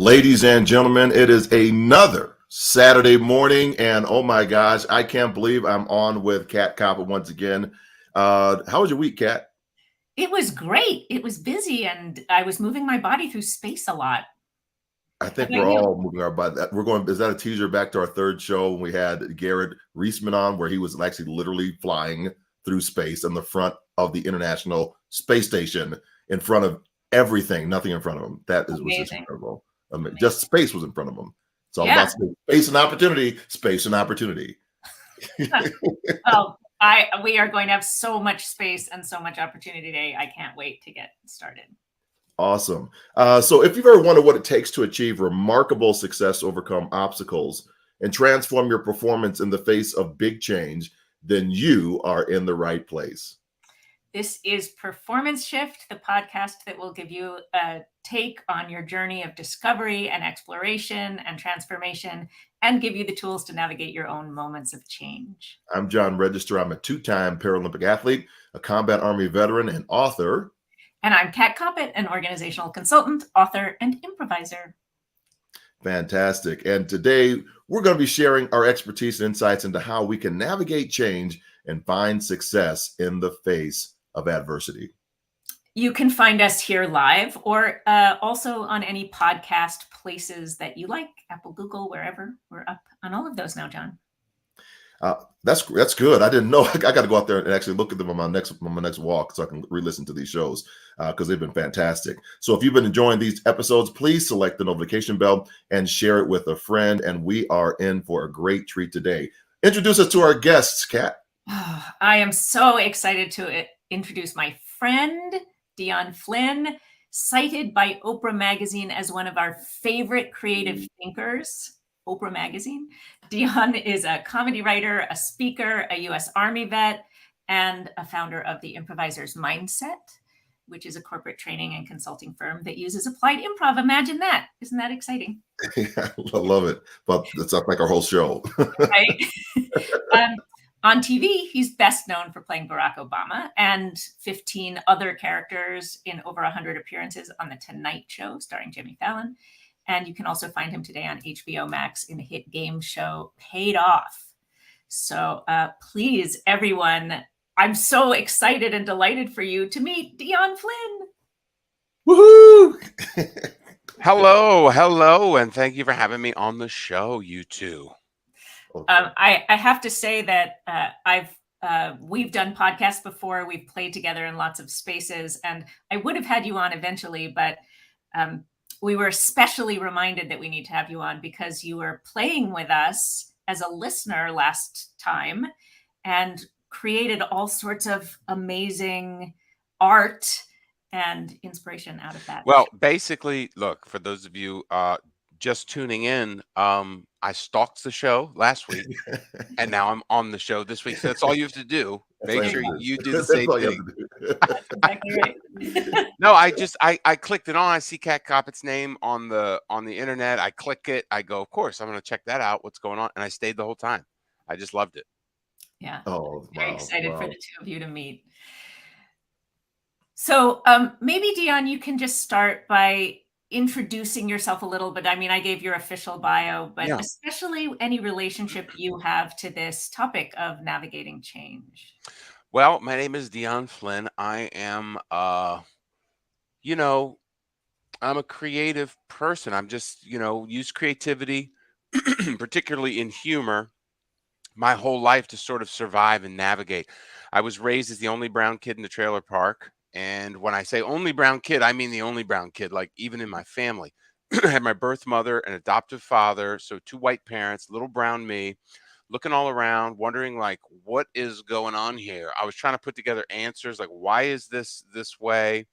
Ladies and gentlemen, it is another Saturday morning, and oh my gosh, I can't believe I'm on with Kat Koppett once again. How was your week, Kat? It was great. It was busy, and I was moving my body through space a lot. I How think about we're you? all moving our body. We're going. Is that a teaser back to our third show when we had Garrett Reisman on, where he was actually literally flying through space in the front of the International Space Station, in front of everything, nothing in front of him. Was just Amazing. incredible. Just space was in front of him. It's all Yeah. about space, space and opportunity. Space and opportunity. Well, we are going to have so much space and so much opportunity today. I can't wait to get started. Awesome. So if you've ever wondered what it takes to achieve remarkable success, overcome obstacles, and transform your performance in the face of big change, then you are in the right place. This is Performance Shift, the podcast that will give you a take on your journey of discovery and exploration and transformation and give you the tools to navigate your own moments of change. I'm John Register. I'm a two-time Paralympic athlete, a combat Army veteran, and author. And I'm Kat Koppett, an organizational consultant, author, and improviser. Fantastic. And today we're going to be sharing our expertise and insights into how we can navigate change and find success in the face of adversity. You can find us here live or also on any podcast places that you like, Apple, Google, wherever. We're up on all of those now, John. That's good. I didn't know. I got to go out there and actually look at them on my next walk so I can re-listen to these shows because they've been fantastic. So if you've been enjoying these episodes, please select the notification bell and share it with a friend. And we are in for a great treat today. Introduce us to our guests, Kat. I am so excited to introduce my friend, Dion Flynn, cited by Oprah Magazine as one of our favorite creative thinkers. Oprah Magazine. Dion is a comedy writer, a speaker, a U.S. Army vet, and a founder of the Improviser's Mindset, which is a corporate training and consulting firm that uses applied improv. Imagine that. Isn't that exciting? Yeah, I love it. But that's not like our whole show. Right? On TV, he's best known for playing Barack Obama and 15 other characters in over 100 appearances on The Tonight Show starring Jimmy Fallon. And you can also find him today on HBO Max in the hit game show Paid Off. So please, everyone, I'm so excited and delighted for you to meet Dion Flynn. Woohoo! Hello, and thank you for having me on the show, you two. I have to say that we've done podcasts before. We've played together in lots of spaces, and I would have had you on eventually, but we were especially reminded that we need to have you on because you were playing with us as a listener last time and created all sorts of amazing art and inspiration out of that. Well, basically, look, for those of you just tuning in, I stalked the show last week, and now I'm on the show this week. So that's all you have to do. Make sure you do the same thing. That's exactly right. No, I clicked it on. I see Kat Koppett's name on the internet. I click it. I go, of course, I'm going to check that out. What's going on? And I stayed the whole time. I just loved it. Yeah. Oh, very wow, excited wow. for the two of you to meet. So maybe, Dion, you can just start by introducing yourself a little bit. I mean, I gave your official bio, but Yeah. especially any relationship you have to this topic of navigating change. Well, my name is Dion Flynn. I am, I'm a creative person. I'm just, use creativity, particularly in humor, my whole life to sort of survive and navigate. I was raised as the only brown kid in the trailer park. And when I say only brown kid, I mean the only brown kid, like even in my family. I had my birth mother, an adoptive father, so two white parents, little brown me, looking all around, wondering like, what is going on here? I was trying to put together answers like, why is this way?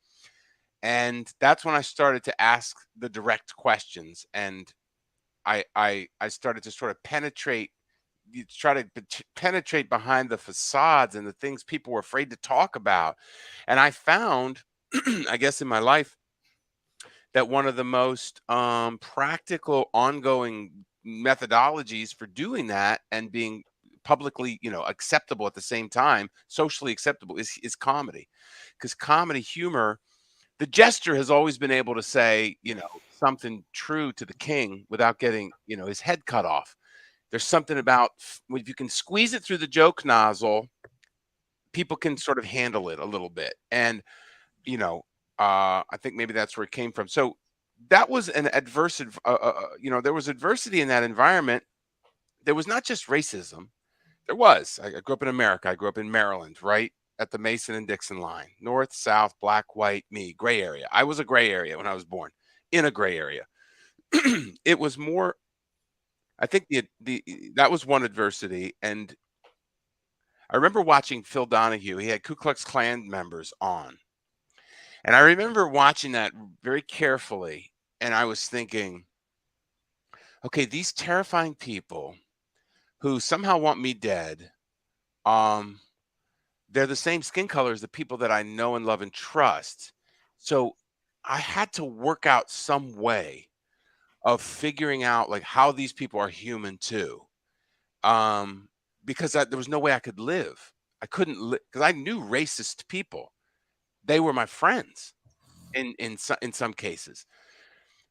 And that's when I started to ask the direct questions. And I started to sort of penetrate behind the facades and the things people were afraid to talk about. And I found, I guess in my life, that one of the most practical ongoing methodologies for doing that and being publicly, acceptable at the same time, socially acceptable is comedy. Because comedy humor, The jester has always been able to say, something true to the king without getting, his head cut off. There's something about if you can squeeze it through the joke nozzle, people can sort of handle it a little bit. And, I think maybe that's where it came from. So that was an adversity. There was adversity in that environment. There was not just racism. There was. I grew up in America. I grew up in Maryland, right at the Mason and Dixon line, north, south, black, white, me, gray area. I was a gray area when I was born, in a gray area. It was more. I think that was one adversity, and I remember watching Phil Donahue. He had Ku Klux Klan members on, and I remember watching that very carefully, and I was thinking, okay, these terrifying people who somehow want me dead, they're the same skin color as the people that I know and love and trust. So I had to work out some way of figuring out like how these people are human too. Because there was no way I could live. I couldn't live because I knew racist people. They were my friends in some cases.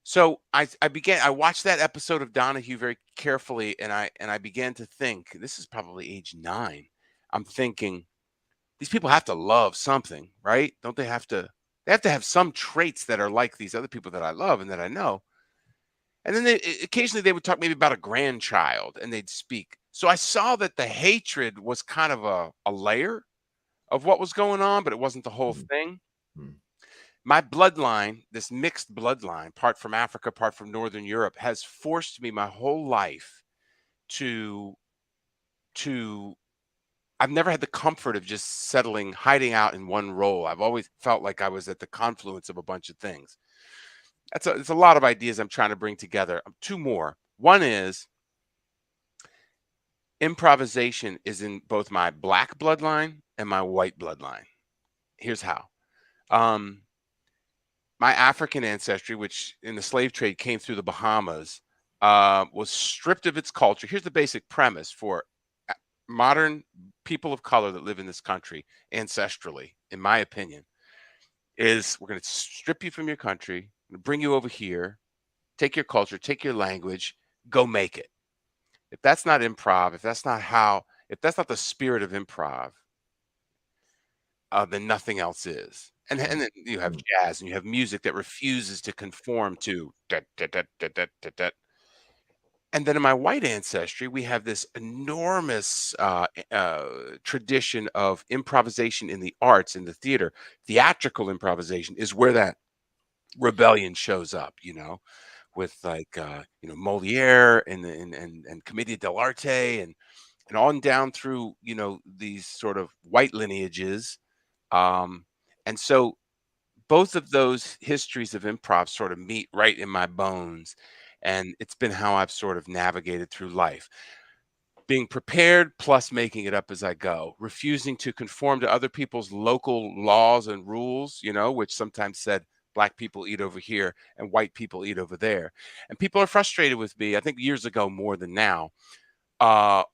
So I watched that episode of Donahue very carefully, and I began to think, this is probably age 9. I'm thinking, these people have to love something, right? Don't they have to have some traits that are like these other people that I love and that I know. And then occasionally they would talk maybe about a grandchild and they'd speak. So I saw that the hatred was kind of a layer of what was going on, but it wasn't the whole thing. Mhm. My bloodline, this mixed bloodline, part from Africa, part from Northern Europe, has forced me my whole life to I've never had the comfort of just hiding out in one role. I've always felt like I was at the confluence of a bunch of things. It's a lot of ideas I'm trying to bring together. 2 more. One is improvisation is in both my black bloodline and my white bloodline. Here's how. My African ancestry, which in the slave trade came through the Bahamas, was stripped of its culture. Here's the basic premise for modern people of color that live in this country ancestrally, in my opinion, is we're going to strip you from your country, bring you over here, take your culture, take your language, go make it. If that's not improv, if that's not the spirit of improv, then nothing else is. And then you have jazz and you have music that refuses to conform to that, that, that, that, that, that, that. And then in my white ancestry, we have this enormous tradition of improvisation in the arts, in the theater. Theatrical improvisation is where that rebellion shows up, with like Moliere and Commedia dell'arte and on down through these sort of white lineages, and so both of those histories of improv sort of meet right in my bones, and it's been how I've sort of navigated through life. Being prepared plus making it up as I go, refusing to conform to other people's local laws and rules, which sometimes said black people eat over here and white people eat over there. And people are frustrated with me, I think years ago more than now, why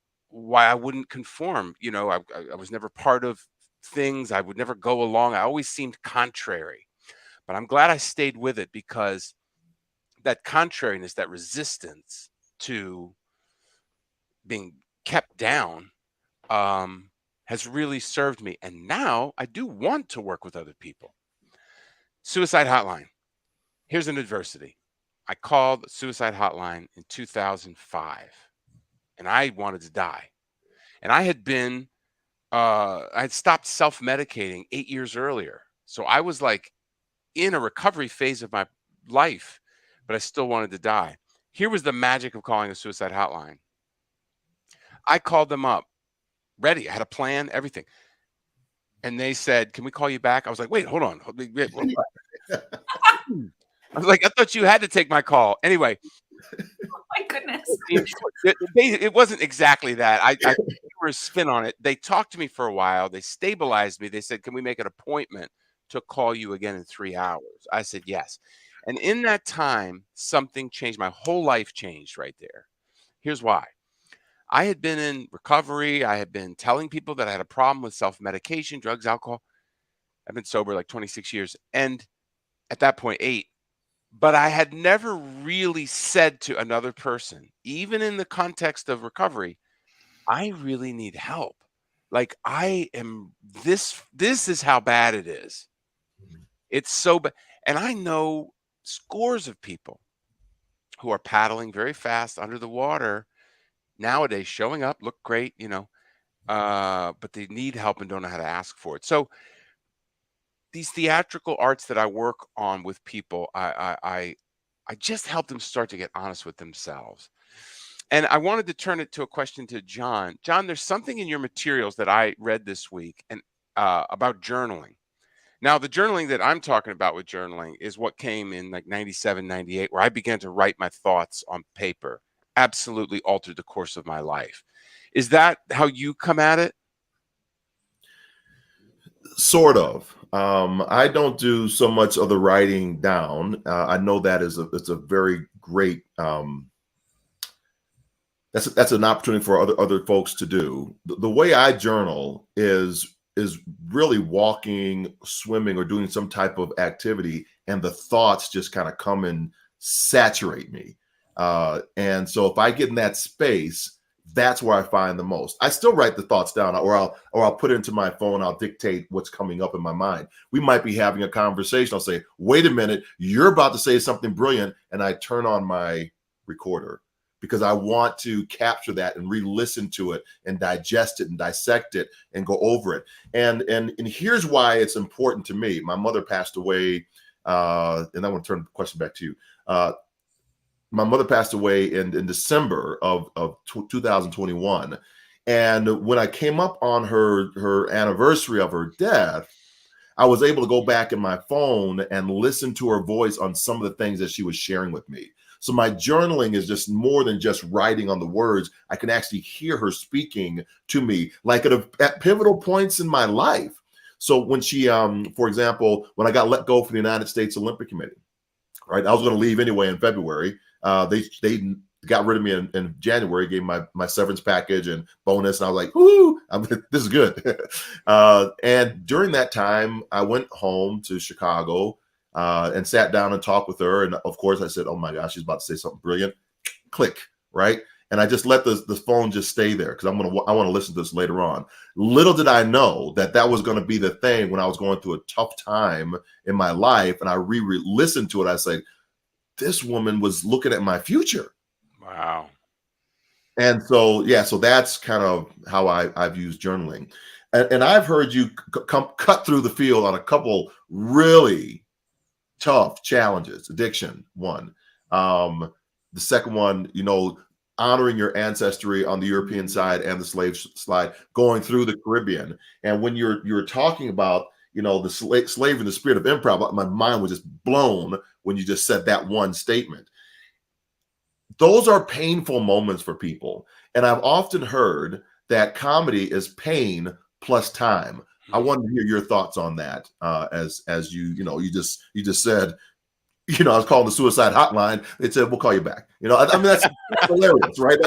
I wouldn't conform. I was never part of things. I would never go along. I always seemed contrary. But I'm glad I stayed with it because that contrariness, that resistance to being kept down, has really served me. And now I do want to work with other people. Suicide hotline. Here's an adversity. I called the suicide hotline in 2005 and I wanted to die. And I had stopped self-medicating 8 years earlier. So I was like in a recovery phase of my life, but I still wanted to die. Here was the magic of calling a suicide hotline. I called them up, ready. I had a plan, everything. And they said, "Can we call you back?" I was like, "Wait, hold on." Wait, I was like, "I thought you had to take my call." Anyway. Oh my goodness. It wasn't exactly that. I threw a spin on it. They talked to me for a while. They stabilized me. They said, "Can we make an appointment to call you again in 3 hours?" I said, "Yes." And in that time, something changed. My whole life changed right there. Here's why. I had been in recovery. I had been telling people that I had a problem with self-medication, drugs, alcohol. I've been sober like 26 years. And at that point 8, but I had never really said to another person, even in the context of recovery, I really need help. Like I am this is how bad it is. It's so bad. And I know scores of people who are paddling very fast under the water nowadays, showing up, look great, but they need help and don't know how to ask for it. So these theatrical arts that I work on with people, I just help them start to get honest with themselves. And I wanted to turn it to a question to John. John, there's something in your materials that I read this week and about journaling. Now, the journaling that I'm talking about with journaling is what came in like 97, 98, where I began to write my thoughts on paper. Absolutely altered the course of my life. Is that how you come at it? Sort of. I don't do so much of the writing down. I know that it's a very great that's an opportunity for other folks to do. The way I journal is really walking, swimming, or doing some type of activity, and the thoughts just kind of come and saturate me. And so if I get in that space, that's where I find the most. I still write the thoughts down, or I'll put it into my phone. I'll dictate what's coming up in my mind. We might be having a conversation. I'll say, "Wait a minute, you're about to say something brilliant," and I turn on my recorder because I want to capture that and re-listen to it and digest it and dissect it and go over it. And here's why it's important to me. My mother passed away, and I want to turn the question back to you. My mother passed away in December of 2021. And when I came up on her anniversary of her death, I was able to go back in my phone and listen to her voice on some of the things that she was sharing with me. So my journaling is just more than just writing on the words. I can actually hear her speaking to me, like at pivotal points in my life. So when she, for example, when I got let go from the United States Olympic Committee, right? I was going to leave anyway in February. They got rid of me in January, gave my severance package and bonus. And I was like, whoo, this is good. And during that time, I went home to Chicago and sat down and talked with her. And of course, I said, oh my gosh, she's about to say something brilliant. Click, right? And I just let the phone just stay there because I want to listen to this later on. Little did I know that was going to be the thing when I was going through a tough time in my life. And I listened to it. I said, this woman was looking at my future. Wow. And so, yeah, so that's kind of how I've used journaling. And I've heard you cut through the field on a couple really tough challenges. Addiction, one. The second one, honoring your ancestry on the European side and the slave slide, going through the Caribbean. And when you're talking about, the slave and the spirit of improv, my mind was just blown when you just said that one statement. Those are painful moments for people. And I've often heard that comedy is pain plus time. I wanted to hear your thoughts on that. As you just said, I was calling the suicide hotline. They said, we'll call you back. I mean, that's hilarious, right?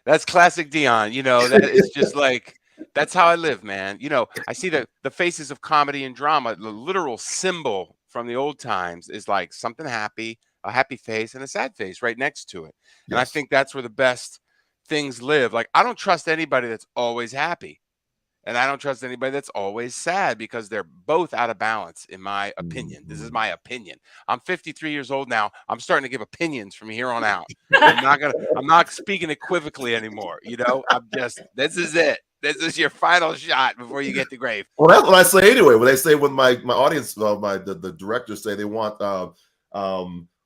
That's classic Dion. That is just like, that's how I live, man. I see the faces of comedy and drama. The literal symbol from the old times is like something happy, a happy face and a sad face right next to it. Yes. And I think that's where the best things live. Like, I don't trust anybody that's always happy. And I don't trust anybody that's always sad because they're both out of balance, in my opinion. This is my opinion. I'm 53 years old now. I'm starting to give opinions from here on out. I'm not speaking equivocally anymore. This is it. This is your final shot before you get to grave. Well, that's what I say anyway. When they say, when my audience, the directors say they want,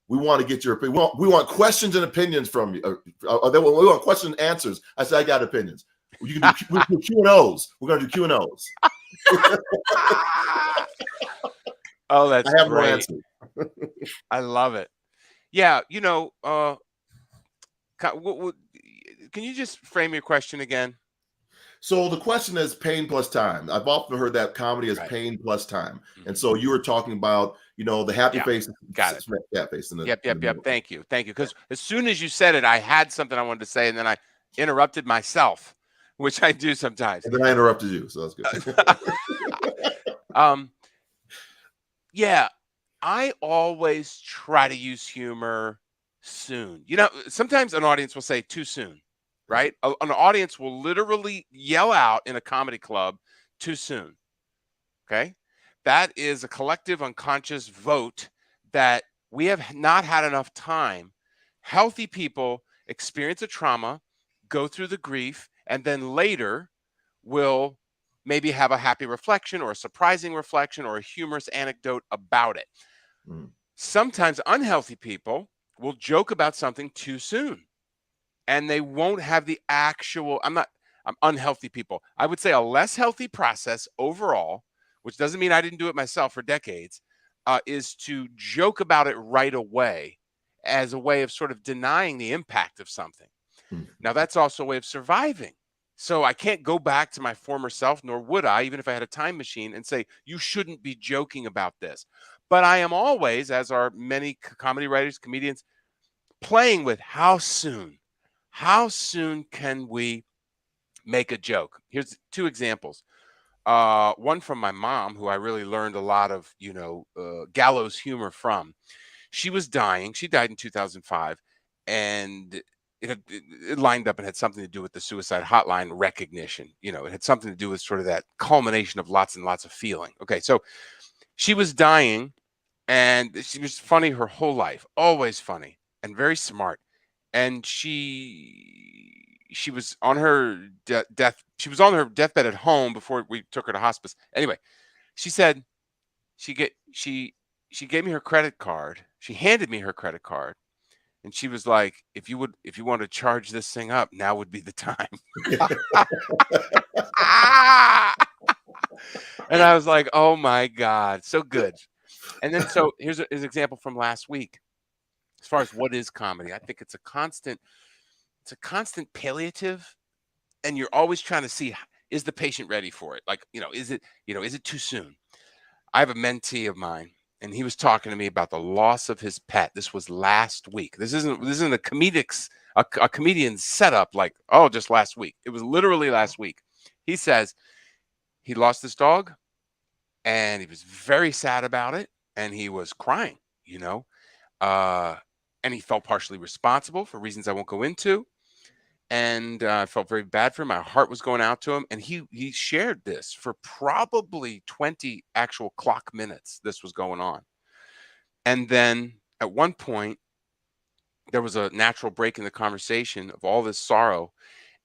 we want to get your opinion. We want questions and opinions from you. We want questions and answers. I say, I got opinions. You can do Q&Os. We're going to do Q&Os. Oh, that's I have great. No answer. I love it. Yeah, can you just frame your question again? So the question is pain plus time. I've often heard that comedy is pain plus time. Mm-hmm. And so you were talking about, the happy face. Got it. That face. Yep. Thank you. Because as soon as you said it, I had something I wanted to say, and then I interrupted myself, which I do sometimes. And then I interrupted you, so that's good. Yeah, I always try to use humor soon. You know, sometimes an audience will say too soon, right? An audience will literally yell out in a comedy club, too soon. Okay. That is a collective unconscious vote that we have not had enough time. Healthy people experience a trauma, go through the grief, and then later will maybe have a happy reflection or a surprising reflection or a humorous anecdote about it. Mm. Sometimes unhealthy people will joke about something too soon and they won't have the actual, I'm unhealthy people. I would say a less healthy process overall, which doesn't mean I didn't do it myself for decades, is to joke about it right away as a way of sort of denying the impact of something. Mm. Now, that's also a way of surviving. So I can't go back to my former self, nor would I, even if I had a time machine, and say, you shouldn't be joking about this. But I am always, as are many comedy writers, comedians, playing with how soon. How soon can we make a joke? Here's two examples. One from my mom, who I really learned a lot of, gallows humor from. She was dying. She died in 2005, and it lined up and had something to do with the suicide hotline recognition. It had something to do with sort of that culmination of lots and lots of feeling. Okay, so she was dying, and she was funny her whole life, always funny and very smart. And she was on her death. She was on her deathbed at home before we took her to hospice. Anyway, she said she get she gave me her credit card. She handed me her credit card, and she was like, if you want to charge this thing up, now would be the time. And I was like, oh my God, so good. And then so here's an example from last week. As far as what is comedy, I think it's a constant palliative, and you're always trying to see, is the patient ready for it? Like, is it too soon? I have a mentee of mine, and he was talking to me about the loss of his pet. This was last week. This isn't a comedian's setup like, oh, just last week. It was literally last week. He says he lost his dog, and he was very sad about it, and he was crying, uh, and he felt partially responsible for reasons I won't go into. And I felt very bad for him. My heart was going out to him, and he shared this for probably 20 actual clock minutes. This was going on, and then at one point there was a natural break in the conversation of all this sorrow,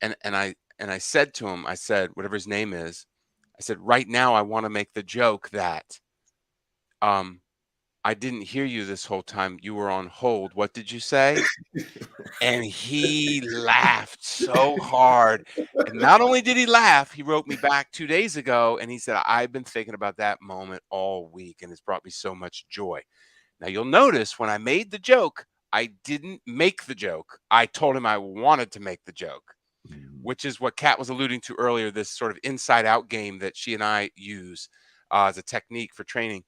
and I said to him, I said, whatever his name is, I said, right now I want to make the joke that um I didn't hear you this whole time. You were on hold. What did you say? And he laughed so hard. And not only did he laugh, he wrote me back 2 days ago and he said, I've been thinking about that moment all week and it's brought me so much joy. Now you'll notice when I made the joke, I didn't make the joke. I told him I wanted to make the joke, which is what Kat was alluding to earlier, this sort of inside out game that she and I use as a technique for training.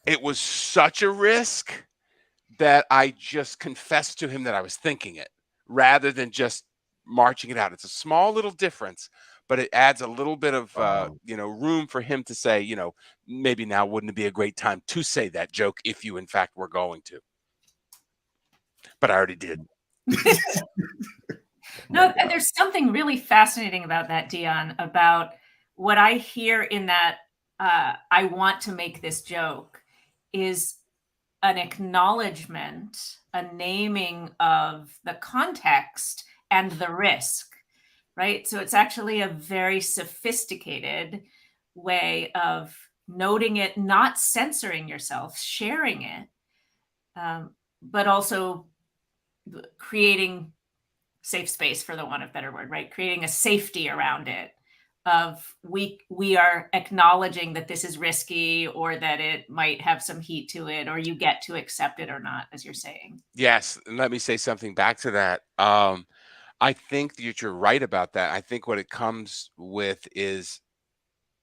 It was such a risk that I just confessed to him that I was thinking it rather than just marching it out. It's a small little difference, but it adds a little bit of room for him to say, maybe now wouldn't it be a great time to say that joke if you in fact were going to. But I already did. No, there's something really fascinating about that, Dion, about what I hear in that I want to make this joke is an acknowledgement, a naming of the context and the risk, right? So it's actually a very sophisticated way of noting it, not censoring yourself, sharing it, but also creating safe space, for the want of a better word, right? Creating a safety around it of we are acknowledging that this is risky or that it might have some heat to it, or you get to accept it or not, as you're saying. Yes, and let me say something back to that. I think that you're right about that. I think what it comes with is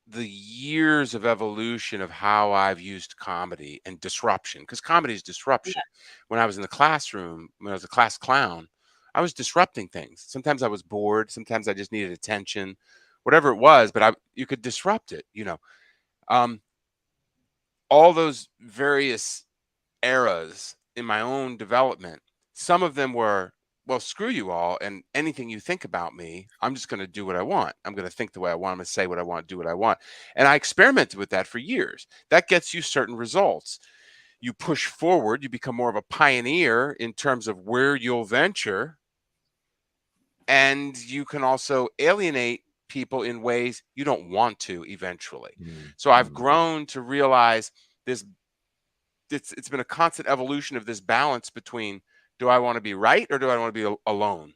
the years of evolution of how I've used comedy and disruption, because comedy is disruption. When I was in the classroom, when I was a class clown, I was disrupting things. Sometimes I was bored. Sometimes I just needed attention, whatever it was, but you could disrupt it, all those various eras in my own development. Some of them were, well, screw you all, and anything you think about me, I'm just going to do what I want. I'm going to think the way I want. I'm going to say what I want, do what I want. And I experimented with that for years. That gets you certain results. You push forward, you become more of a pioneer in terms of where you'll venture. And you can also alienate people in ways you don't want to eventually. So I've grown to realize this. It's been a constant evolution of this balance between, do I want to be right or do I want to be alone?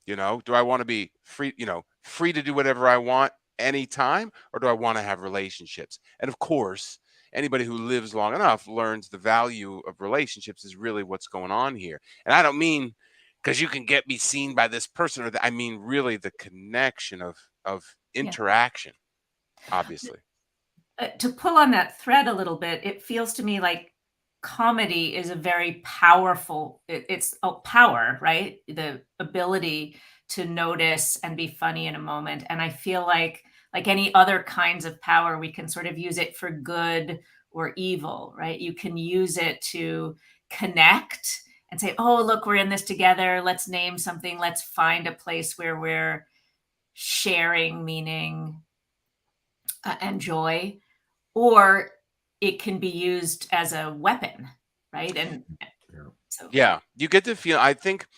Do I want to be free, free to do whatever I want anytime, or do I want to have relationships? And of course, anybody who lives long enough learns the value of relationships is really what's going on here. And I don't mean because you can get me seen by this person, or I mean really the connection of interaction, obviously. To pull on that thread a little bit, it feels to me like comedy is a very powerful, it's a power, right? The ability to notice and be funny in a moment. And I feel like any other kinds of power, we can sort of use it for good or evil, right? You can use it to connect and say, oh, look, we're in this together. Let's name something. Let's find a place where we're sharing meaning and joy. Or it can be used as a weapon, right? And so you get to feel. I think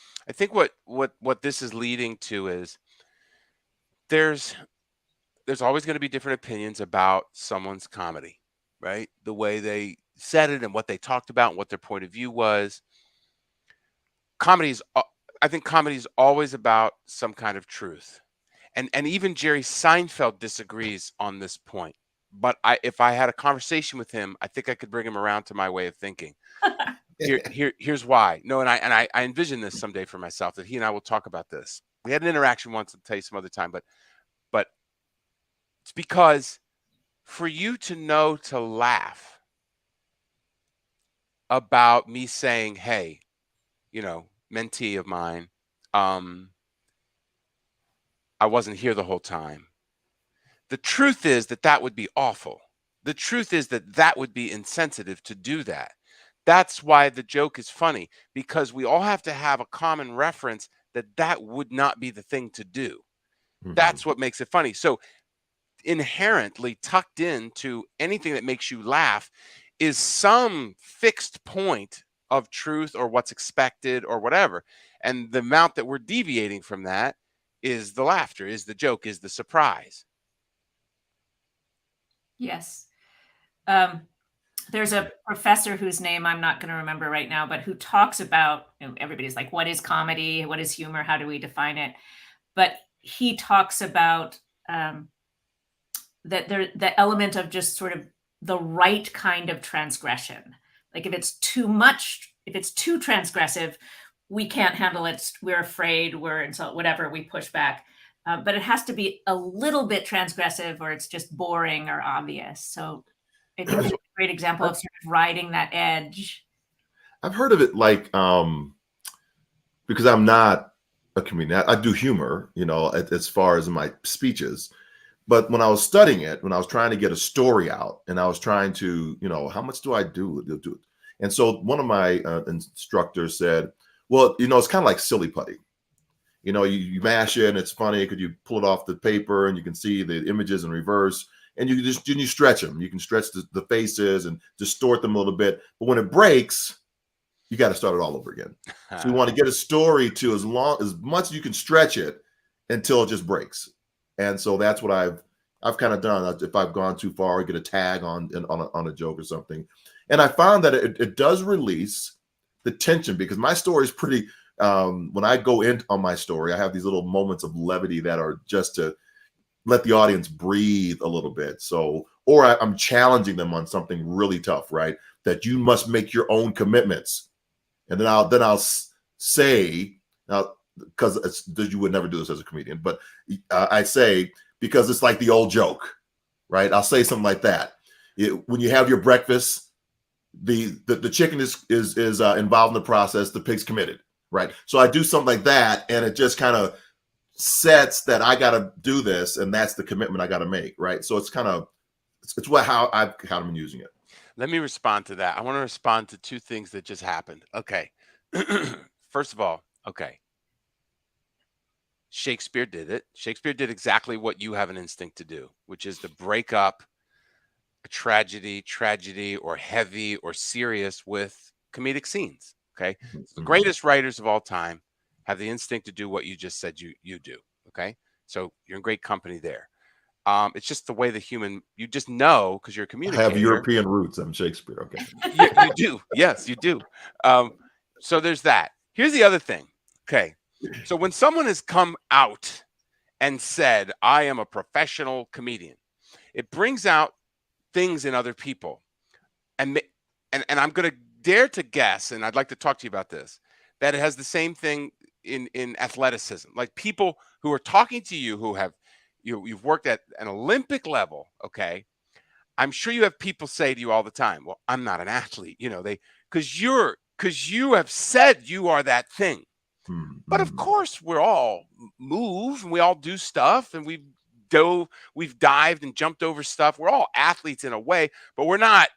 what this is leading to is there's always going to be different opinions about someone's comedy, right? The way they said it and what they talked about and what their point of view was. I think comedy is always about some kind of truth, and even Jerry Seinfeld disagrees on this point. But if I had a conversation with him, I think I could bring him around to my way of thinking. Here's why. No, and I envision this someday for myself, that he and I will talk about this. We had an interaction once, I'll tell you some other time, but it's because for you to know to laugh about me saying, hey, mentee of mine, I wasn't here the whole time. The truth is that would be awful. The truth is that would be insensitive to do that. That's why the joke is funny, because we all have to have a common reference that would not be the thing to do. That's what makes it funny. So inherently tucked into anything that makes you laugh is some fixed point of truth or what's expected or whatever. And the amount that we're deviating from that is the laughter, is the joke, is the surprise. Yes. There's a professor whose name I'm not going to remember right now, but who talks about, everybody's like, what is comedy? What is humor? How do we define it? But he talks about the element of just sort of the right kind of transgression. Like if it's too much, if it's too transgressive, we can't handle it. We're afraid, we're insulted, whatever, we push back. But it has to be a little bit transgressive, or it's just boring or obvious. So I think it's a great example of sort of riding that edge. I've heard of it like, because I'm not a comedian, I do humor, as far as my speeches. But when I was studying it, when I was trying to get a story out, and I was trying to, how much do I do? And so one of my instructors said, well, it's kind of like silly putty. You mash it and it's funny because you pull it off the paper and you can see the images in reverse, and you stretch them. You can stretch the faces and distort them a little bit. But when it breaks, you got to start it all over again. So you want to get a story to as much as you can stretch it until it just breaks. And so that's what I've kind of done. If I've gone too far, I get a tag on a joke or something. And I found that it does release the tension, because my story is pretty, when I go in on my story, I have these little moments of levity that are just to let the audience breathe a little bit. So, or I'm challenging them on something really tough, right? That you must make your own commitments. And then I'll say, now, because you would never do this as a comedian, but I say, because it's like the old joke, right? I'll say something like that. When you have your breakfast, the chicken is involved in the process, the pig's committed, right? So I do something like that, and it just kind of sets that I got to do this, and that's the commitment I got to make, right? So it's kind of it's how I've been using it. Let me respond to that. I want to respond to two things that just happened. Okay. First of all, okay. Shakespeare did it. Shakespeare did exactly what you have an instinct to do, which is to break up a tragedy, or heavy or serious with comedic scenes. Okay. So the greatest writers of all time have the instinct to do what you just said you do. Okay. So you're in great company there. It's just the way you just know because you're a I communicator. have European roots. I'm Shakespeare. Okay. You do. Yes, you do. So there's that. Here's the other thing. Okay. So when someone has come out and said, I am a professional comedian, it brings out things in other people. And I'm going to dare to guess, and I'd like to talk to you about this, that it has the same thing in athleticism. Like people who are talking to you who have, you've worked at an Olympic level, okay? I'm sure you have people say to you all the time, well, I'm not an athlete, because you have said you are that thing. But of course, we're all move and we all do stuff, and we've dived and jumped over stuff. We're all athletes in a way, but we're not,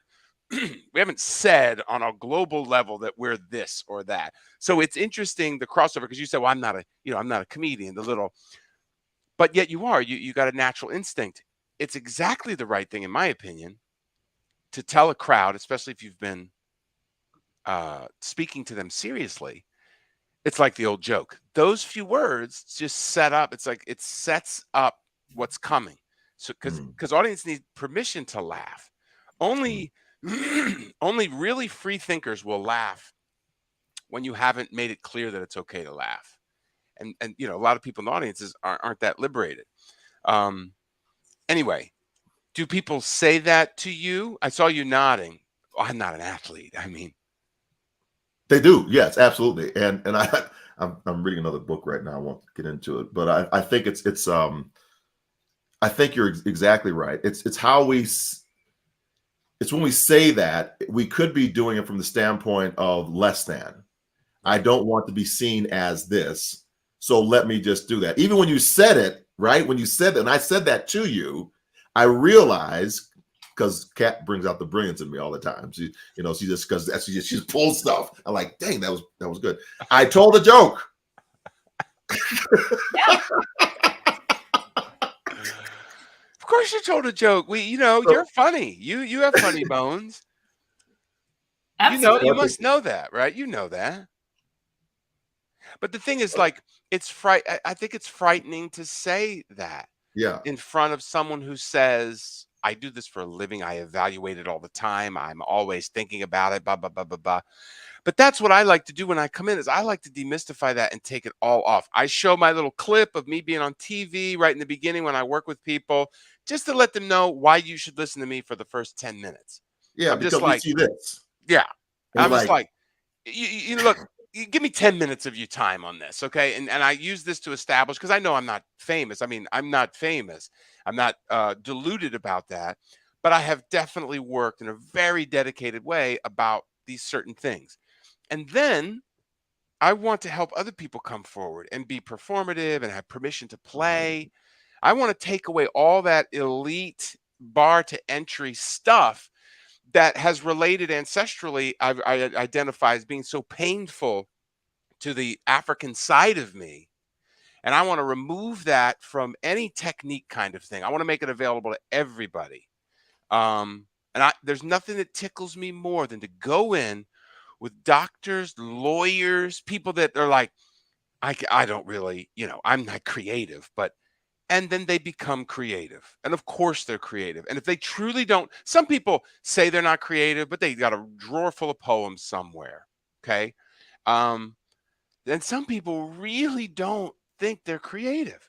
we haven't said on a global level that we're this or that. So it's interesting, the crossover, because you said, well, I'm not a comedian, but yet you are, you got a natural instinct. It's exactly the right thing, in my opinion, to tell a crowd, especially if you've been speaking to them seriously. It's like the old joke. Those few words just set up. It's like it sets up what's coming. So because audience need permission to laugh. Only really free thinkers will laugh when you haven't made it clear that it's okay to laugh. And a lot of people in the audiences aren't that liberated. Anyway, do people say that to you? I saw you nodding. Oh, I'm not an athlete. I mean, they do. Yes, absolutely. And I'm reading another book right now. I won't get into it, but I think it's I think you're exactly right. It's how it's when we say that, we could be doing it from the standpoint of less than. I don't want to be seen as this, so let me just do that. Even when you said it, right? When you said that, and I said that to you, I realized, because Kat brings out the brilliance in me all the time. She just because she just pulls stuff. I'm like, dang, that was good. I told a joke. Yeah. Of course you told a joke. You're funny. You have funny bones. Absolutely. You must know that, right? You know that. But the thing is, like, I think it's frightening to say that in front of someone who says, I do this for a living. I evaluate it all the time. I'm always thinking about it, blah, blah, blah, blah, blah. But that's what I like to do when I come in, is I like to demystify that and take it all off. I show my little clip of me being on TV right in the beginning when I work with people, just to let them know why you should listen to me for the first 10 minutes. Yeah, I'm because just like, we see this. Yeah. And I'm just like, you look, you give me 10 minutes of your time on this, okay? And I use this to establish, because I know I'm not famous. I mean, I'm not famous. I'm not deluded about that. But I have definitely worked in a very dedicated way about these certain things. And then I want to help other people come forward and be performative and have permission to play. I want to take away all that elite bar to entry stuff that has related ancestrally, I identify as being so painful to the African side of me. And I want to remove that from any technique kind of thing. I want to make it available to everybody. There's nothing that tickles me more than to go in with doctors, lawyers, people that are like, I don't really, I'm not creative, and then they become creative. And of course they're creative. And if they truly don't, some people say they're not creative, but they got a drawer full of poems somewhere. Okay. Then some people really don't think they're creative.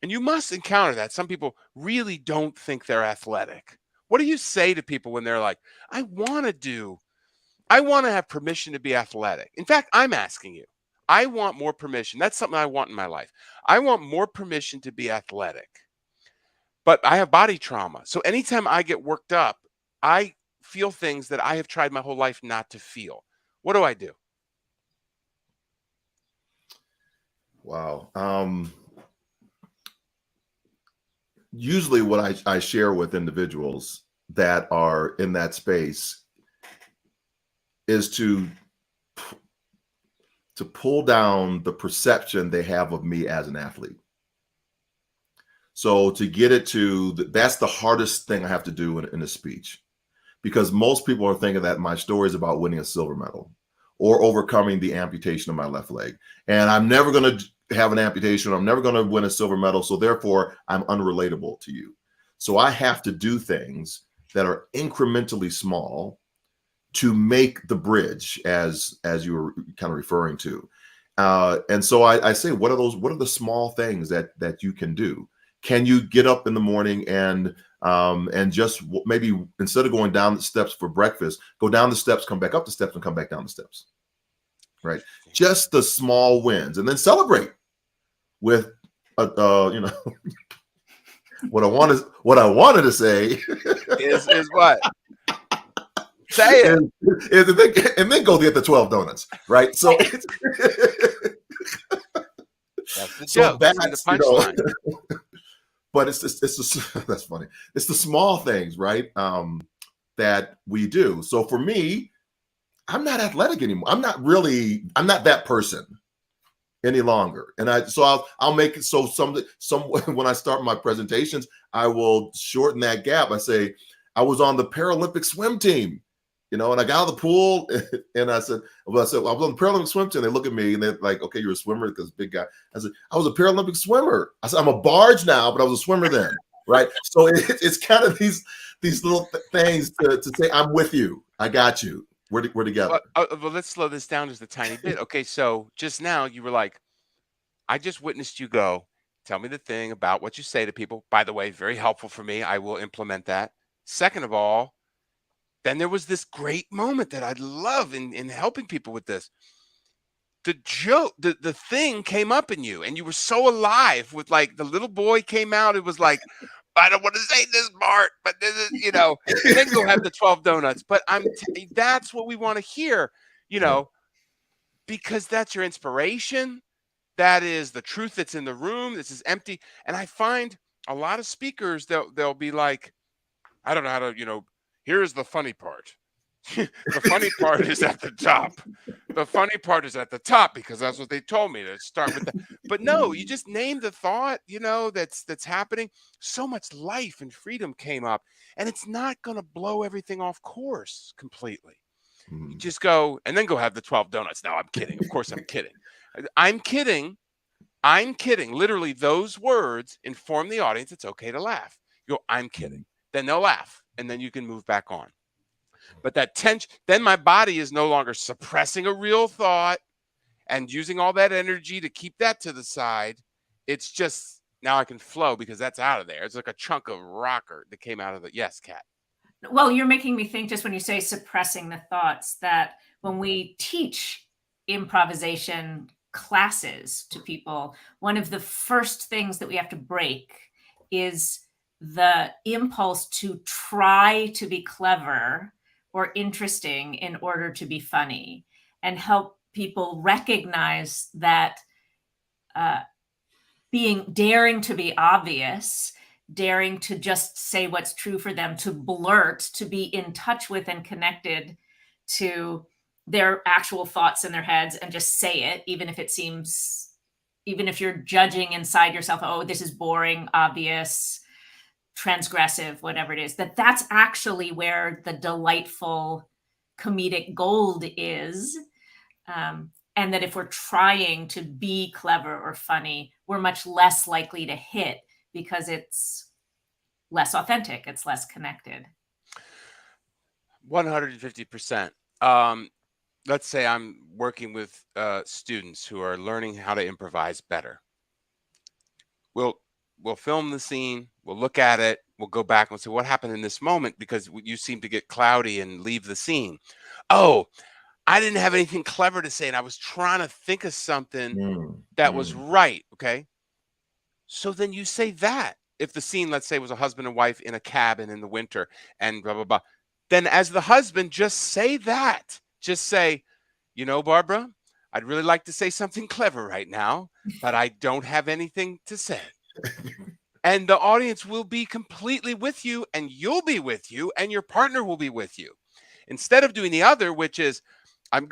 And you must encounter that. Some people really don't think they're athletic. What do you say to people when they're like, I want to have permission to be athletic? In fact, I'm asking you, I want more permission. That's something I want in my life. I want more permission to be athletic. But I have body trauma. So anytime I get worked up, I feel things that I have tried my whole life not to feel. What do I do? Wow. usually what I share with individuals that are in that space is to pull down the perception they have of me as an athlete. So to get it to, that's the hardest thing I have to do in a speech, because most people are thinking that my story is about winning a silver medal or overcoming the amputation of my left leg. And I'm never going to have an amputation. I'm never going to win a silver medal. So therefore, I'm unrelatable to you. So I have to do things that are incrementally small to make the bridge, as you were kind of referring to. And so I say, what are the small things that you can do? Can you get up in the morning and just maybe instead of going down the steps for breakfast, go down the steps, come back up the steps, and come back down the steps, right? Just the small wins, and then celebrate with, what I wanted to say is what? Say it. And then go get the 12 donuts, right? So it's, that's the so joke. that's the punchline. But it's that's funny. It's the small things, right? That we do. So for me, I'm not athletic anymore. I'm not that person any longer. And I'll make it so some when I start my presentations, I will shorten that gap. I say, I was on the Paralympic swim team, and I got out of the pool and I said, I was on the Paralympic swim team. They look at me and they're like, okay, you're a swimmer, because big guy. I said, I was a Paralympic swimmer. I said, I'm a barge now, but I was a swimmer then. Right. So it's kind of these little things to say, I'm with you. I got you. We're together. Well, let's slow this down just a tiny bit. Okay. So just now you were like, I just witnessed you go, tell me the thing about what you say to people. By the way, very helpful for me. I will implement that. Second of all, then there was this great moment that I love in helping people with this. The joke, the thing came up in you, and you were so alive with, like, the little boy came out. It was like, I don't want to say this, Bart, but this is, and then go have the 12 donuts. But that's what we want to hear, because that's your inspiration. That is the truth that's in the room. This is empty. And I find a lot of speakers, they'll be like, I don't know how to, here's the funny part. The funny part is at the top. The funny part is at the top because that's what they told me to start with. But no, you just name the thought, that's happening. So much life and freedom came up, and it's not going to blow everything off course completely. You just go and then go have the 12 donuts. No, I'm kidding. Of course I'm kidding. I'm kidding. I'm kidding. Literally, those words inform the audience it's okay to laugh. You go, I'm kidding. Then they'll laugh, and then you can move back on. But that tension, then my body is no longer suppressing a real thought and using all that energy to keep that to the side. It's just now I can flow because that's out of there. It's like a chunk of rocker that came out of the, yes, Kat. Well, you're making me think, just when you say suppressing the thoughts, that when we teach improvisation classes to people, one of the first things that we have to break is the impulse to try to be clever or interesting in order to be funny, and help people recognize that daring to be obvious, daring to just say what's true for them, to blurt, to be in touch with and connected to their actual thoughts in their heads, and just say it, even if you're judging inside yourself, oh, this is boring, obvious, transgressive, whatever it is, that's actually where the delightful comedic gold is. And that if we're trying to be clever or funny, we're much less likely to hit, because it's less authentic, it's less connected. 150%. Let's say I'm working with students who are learning how to improvise better. We'll film the scene, we'll look at it, we'll go back and say, what happened in this moment? Because you seem to get cloudy and leave the scene. Oh, I didn't have anything clever to say, and I was trying to think of something that was right, okay? So then you say that. If the scene, let's say, was a husband and wife in a cabin in the winter and blah, blah, blah, then as the husband, just say that. Just say, Barbara, I'd really like to say something clever right now, but I don't have anything to say. And the audience will be completely with you, and you'll be with you, and your partner will be with you. Instead of doing the other, which is, I'm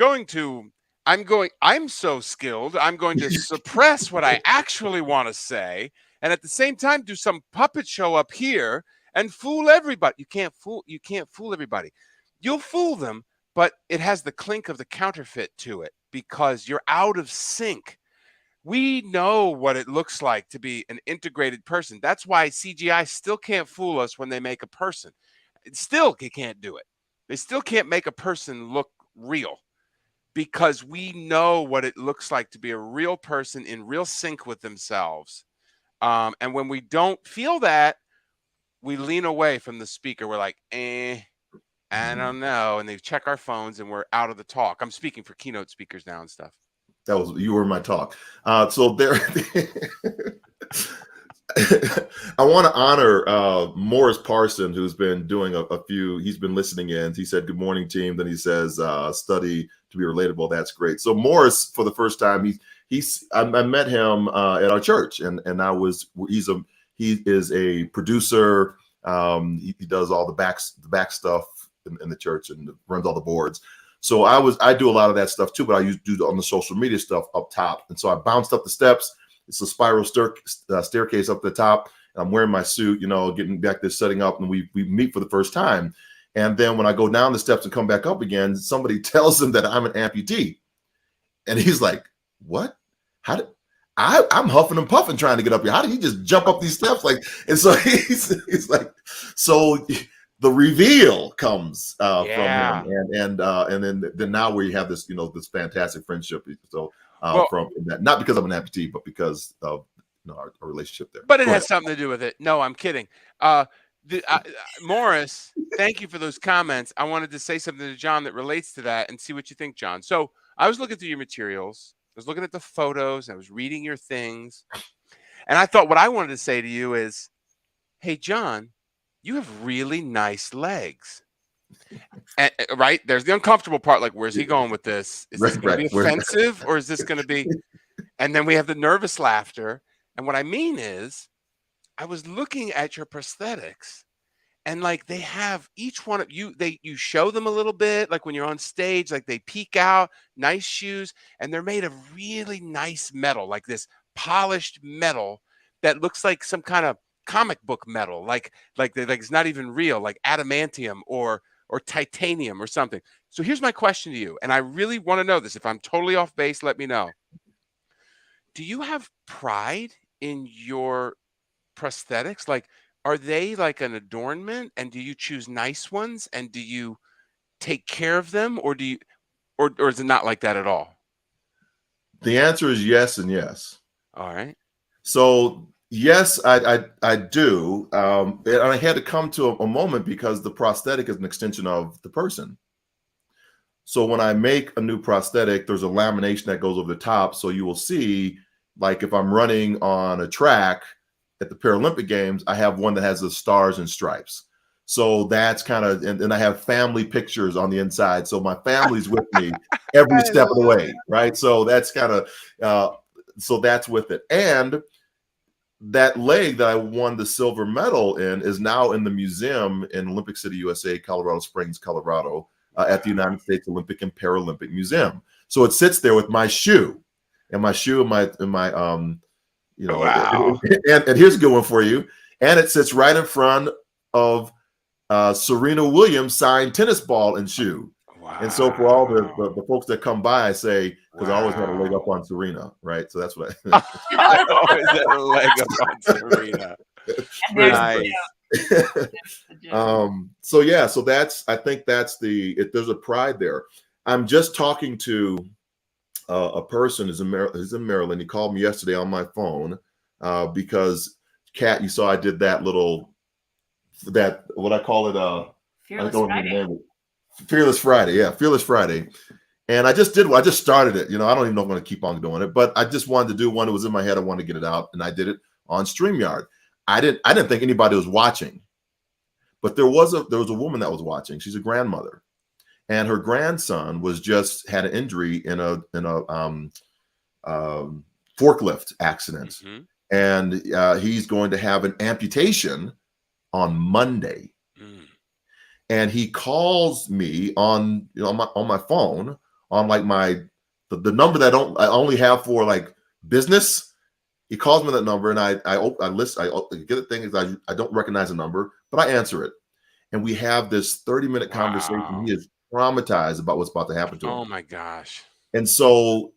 so skilled, I'm going to suppress what I actually want to say, and at the same time do some puppet show up here and fool everybody. You can't fool everybody. You'll fool them, but it has the clink of the counterfeit to it because you're out of sync. We know what it looks like to be an integrated person. That's why CGI still can't fool us when they make a person. They can't do it. They still can't make a person look real because we know what it looks like to be a real person in real sync with themselves. And when we don't feel that, we lean away from the speaker. We're like, I don't know. And they check our phones and we're out of the talk. I'm speaking for keynote speakers now and stuff. You were my talk. So there, I want to honor Morris Parsons, who's been doing a few. He's been listening in. He said, "Good morning, team." Then he says, "Study to be relatable." That's great. So Morris, for the first time, I met him at our church, and he is a producer. He does all the back stuff in the church and runs all the boards. So I do a lot of that stuff too, but I do on the social media stuff up top. And so I bounced up the steps. It's a spiral staircase up the top. And I'm wearing my suit, getting back there, setting up, and we meet for the first time. And then when I go down the steps and come back up again, somebody tells him that I'm an amputee. And he's like, "What? I'm huffing and puffing trying to get up here. How did he just jump up these steps?" And so he's like, so the reveal comes from him, and then now we have this, this fantastic friendship. So from that, not because I'm an amputee, but because of our relationship there. But it has something to do with it. No, I'm kidding. Morris, thank you for those comments. I wanted to say something to John that relates to that and see what you think, John. So I was looking through your materials. I was looking at the photos. I was reading your things. And I thought what I wanted to say to you is, hey, John, you have really nice legs. And, right? There's the uncomfortable part. Like, where's he going with this? Is this going to be offensive or is this going to be? And then we have the nervous laughter. And what I mean is, I was looking at your prosthetics and like they have each one of you, you show them a little bit, like when you're on stage, like they peek out, nice shoes, and they're made of really nice metal, like this polished metal that looks like some kind of comic book metal, like it's not even real, like adamantium or titanium or something. So here's my question to you, and I really want to know this. If I'm totally off base, let me know. Do you have pride in your prosthetics? Like, are they like an adornment, and do you choose nice ones, and do you take care of them, or do you, or is it not like that at all? The answer is yes and yes. All right. So yes, I do. And I had to come to a moment because the prosthetic is an extension of the person. So when I make a new prosthetic, there's a lamination that goes over the top. So you will see, like if I'm running on a track at the Paralympic Games, I have one that has the stars and stripes. So that's kind of, and I have family pictures on the inside. So my family's with me every step of the way, right? So that's kind of, so that's with it. And that leg that I won the silver medal in is now in the museum in Olympic City, USA, Colorado Springs, Colorado, at the United States Olympic and Paralympic Museum. So it sits there with my shoe and my Wow. And here's a good one for you. And it sits right in front of Serena Williams' signed tennis ball and shoe. Wow. And so for all the folks that come by, I say, because I always had a leg up on Serena, right? So that's what I always had a leg up on Serena. Nice. So yeah, so I think that's there's a pride there. I'm just talking to a person who's in Maryland. He called me yesterday on my phone because Kat, you saw I did what I call it, Fearless Friday. Yeah, Fearless Friday. And I just started it. I don't even know if I'm going to keep on doing it, but I just wanted to do one that was in my head. I wanted to get it out, and I did it on StreamYard. I didn't think anybody was watching, but there was a woman that was watching. She's a grandmother, and her grandson had an injury in a forklift accident. Mm-hmm. and he's going to have an amputation on Monday. And he calls me on, on my phone, on like the number that I only have for like business. He calls me that number, and I listen. I get the thing is I don't recognize the number, but I answer it, and we have this 30-minute conversation. He is traumatized about what's about to happen to him. Oh my gosh! And so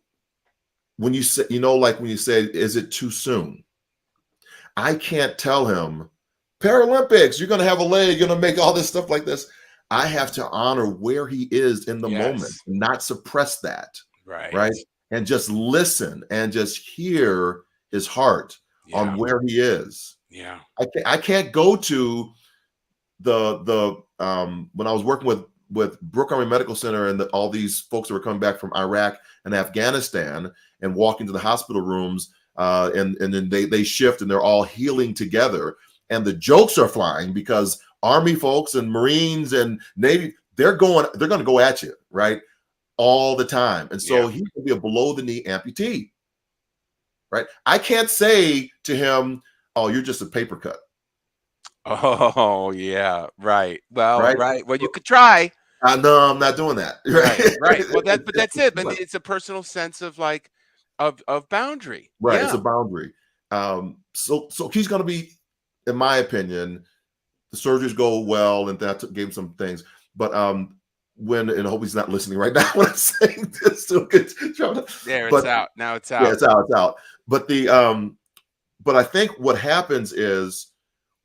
when you say, like when you say, is it too soon? I can't tell him, Paralympics, you're going to have a leg, you're going to make all this stuff like this. I have to honor where he is in the moment, not suppress that. Right. And just listen and just hear his heart on where he is. Yeah. I can't go to the when I was working with Brooke Army Medical Center and all these folks that were coming back from Iraq and Afghanistan and walk into the hospital rooms, and then they shift and they're all healing together, and the jokes are flying because Army folks and Marines and Navy, they're going to go at you, right, all the time. And so he can be a below the knee amputee, right? I can't say to him, oh, you're just a paper cut. Oh yeah, right. Well, right. Well, you could try. No, I'm not doing that. Right. Well, that's it. But it's a personal sense of like of boundary. Right. It's a boundary. So he's going to be, in my opinion, the surgeries go well, and that gave him some things. But and I hope he's not listening right now when I'm saying this. Still good. There, it's out. Now it's out. Yeah, it's out. But but I think what happens is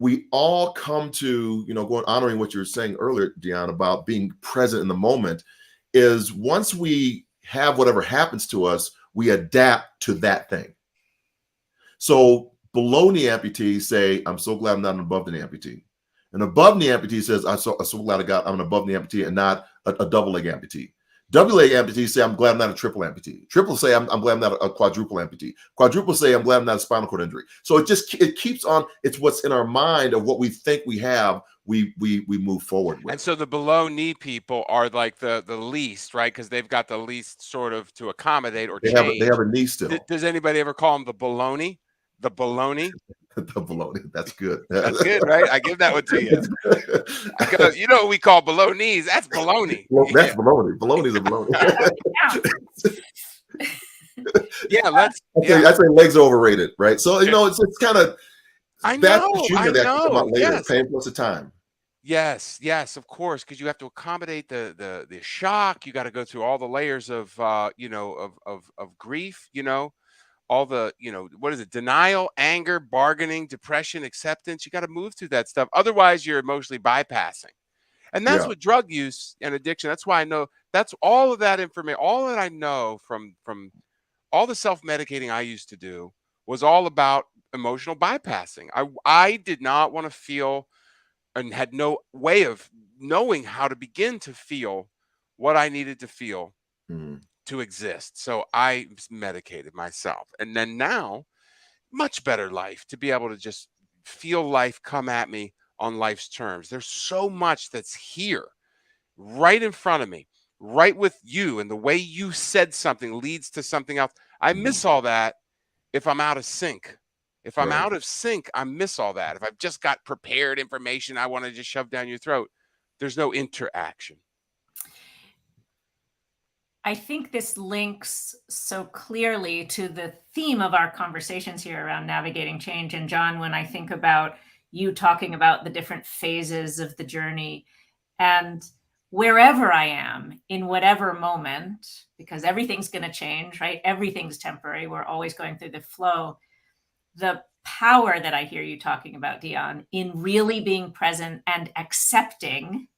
we all come to, going honoring what you were saying earlier, Dion, about being present in the moment, is once we have whatever happens to us, we adapt to that thing. So below knee amputees say, I'm so glad I'm not an above knee amputee. An above knee amputee says, I'm so glad I'm an above knee amputee and not a double leg amputee. Double leg amputees say, I'm glad I'm not a triple amputee. Triple say, I'm glad I'm not a quadruple amputee. Quadruple say, I'm glad I'm not a spinal cord injury. So it keeps on. It's what's in our mind of what we think we have. We move forward with. And so the below knee people are like the least, right? Because they've got the least sort of to accommodate or change. They have a knee still. Does anybody ever call them the baloney? The baloney? The baloney. That's good. That's good, right? I give that one to you. Because you know what we call below knees? That's baloney. Well, that's baloney. Baloney's a baloney. I say legs are overrated, right? So it's kind of I know. Later. Pain plus the time. Yes, of course, because you have to accommodate the shock. You got to go through all the layers of of grief. All the, what is it? Denial, anger, bargaining, depression, acceptance. You got to move through that stuff. Otherwise, you're emotionally bypassing. And that's what drug use and addiction. That's why I know that's all of that information. All that I know from all the self-medicating I used to do was all about emotional bypassing. I did not want to feel and had no way of knowing how to begin to feel what I needed to feel. To exist. So I medicated myself. And then now, much better life to be able to just feel life come at me on life's terms. There's so much that's here right in front of me, right with you. And the way you said something leads to something else. I miss all that if I'm out of sync. If I'm out of sync, I miss all that. If I've just got prepared information I want to just shove down your throat, there's no interaction. I think this links so clearly to the theme of our conversations here around navigating change. And John, when I think about you talking about the different phases of the journey, and wherever I am in whatever moment, because everything's going to change, right? Everything's temporary. We're always going through the flow. The power that I hear you talking about, Dion, in really being present and accepting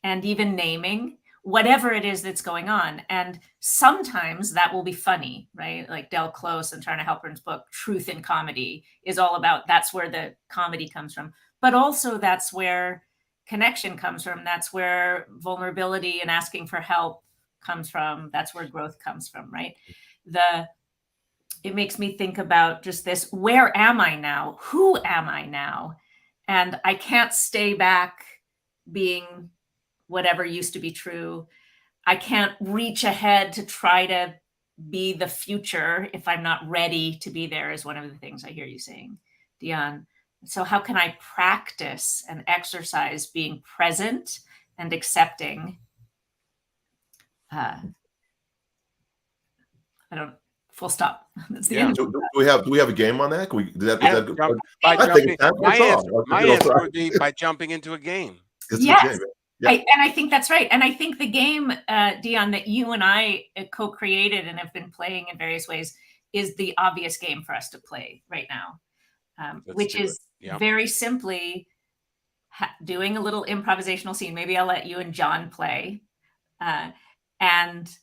and even naming whatever it is that's going on. And sometimes that will be funny, right? Like Del Close and Tarna Halpern's book, Truth in Comedy, is all about that's where the comedy comes from. But also that's where connection comes from. That's where vulnerability and asking for help comes from. That's where growth comes from, right? It makes me think about just this, where am I now? Who am I now? And I can't stay back being whatever used to be true. I can't reach ahead to try to be the future if I'm not ready to be there, is one of the things I hear you saying, Dion. So how can I practice and exercise being present and accepting? I don't, full stop. That's the Yeah. end. Do we have a game on that? Can we, is that, Yeah, is that, jump, by I think jumping. it's time for a My song. answer, Let's my get on answer track. would be by jumping into a game. It's a Yes. game. Yeah. And I think that's right. And I think the game, Dion, that you and I co-created and have been playing in various ways is the obvious game for us to play right now, which is very simply doing a little improvisational scene. Maybe I'll let you and John play, and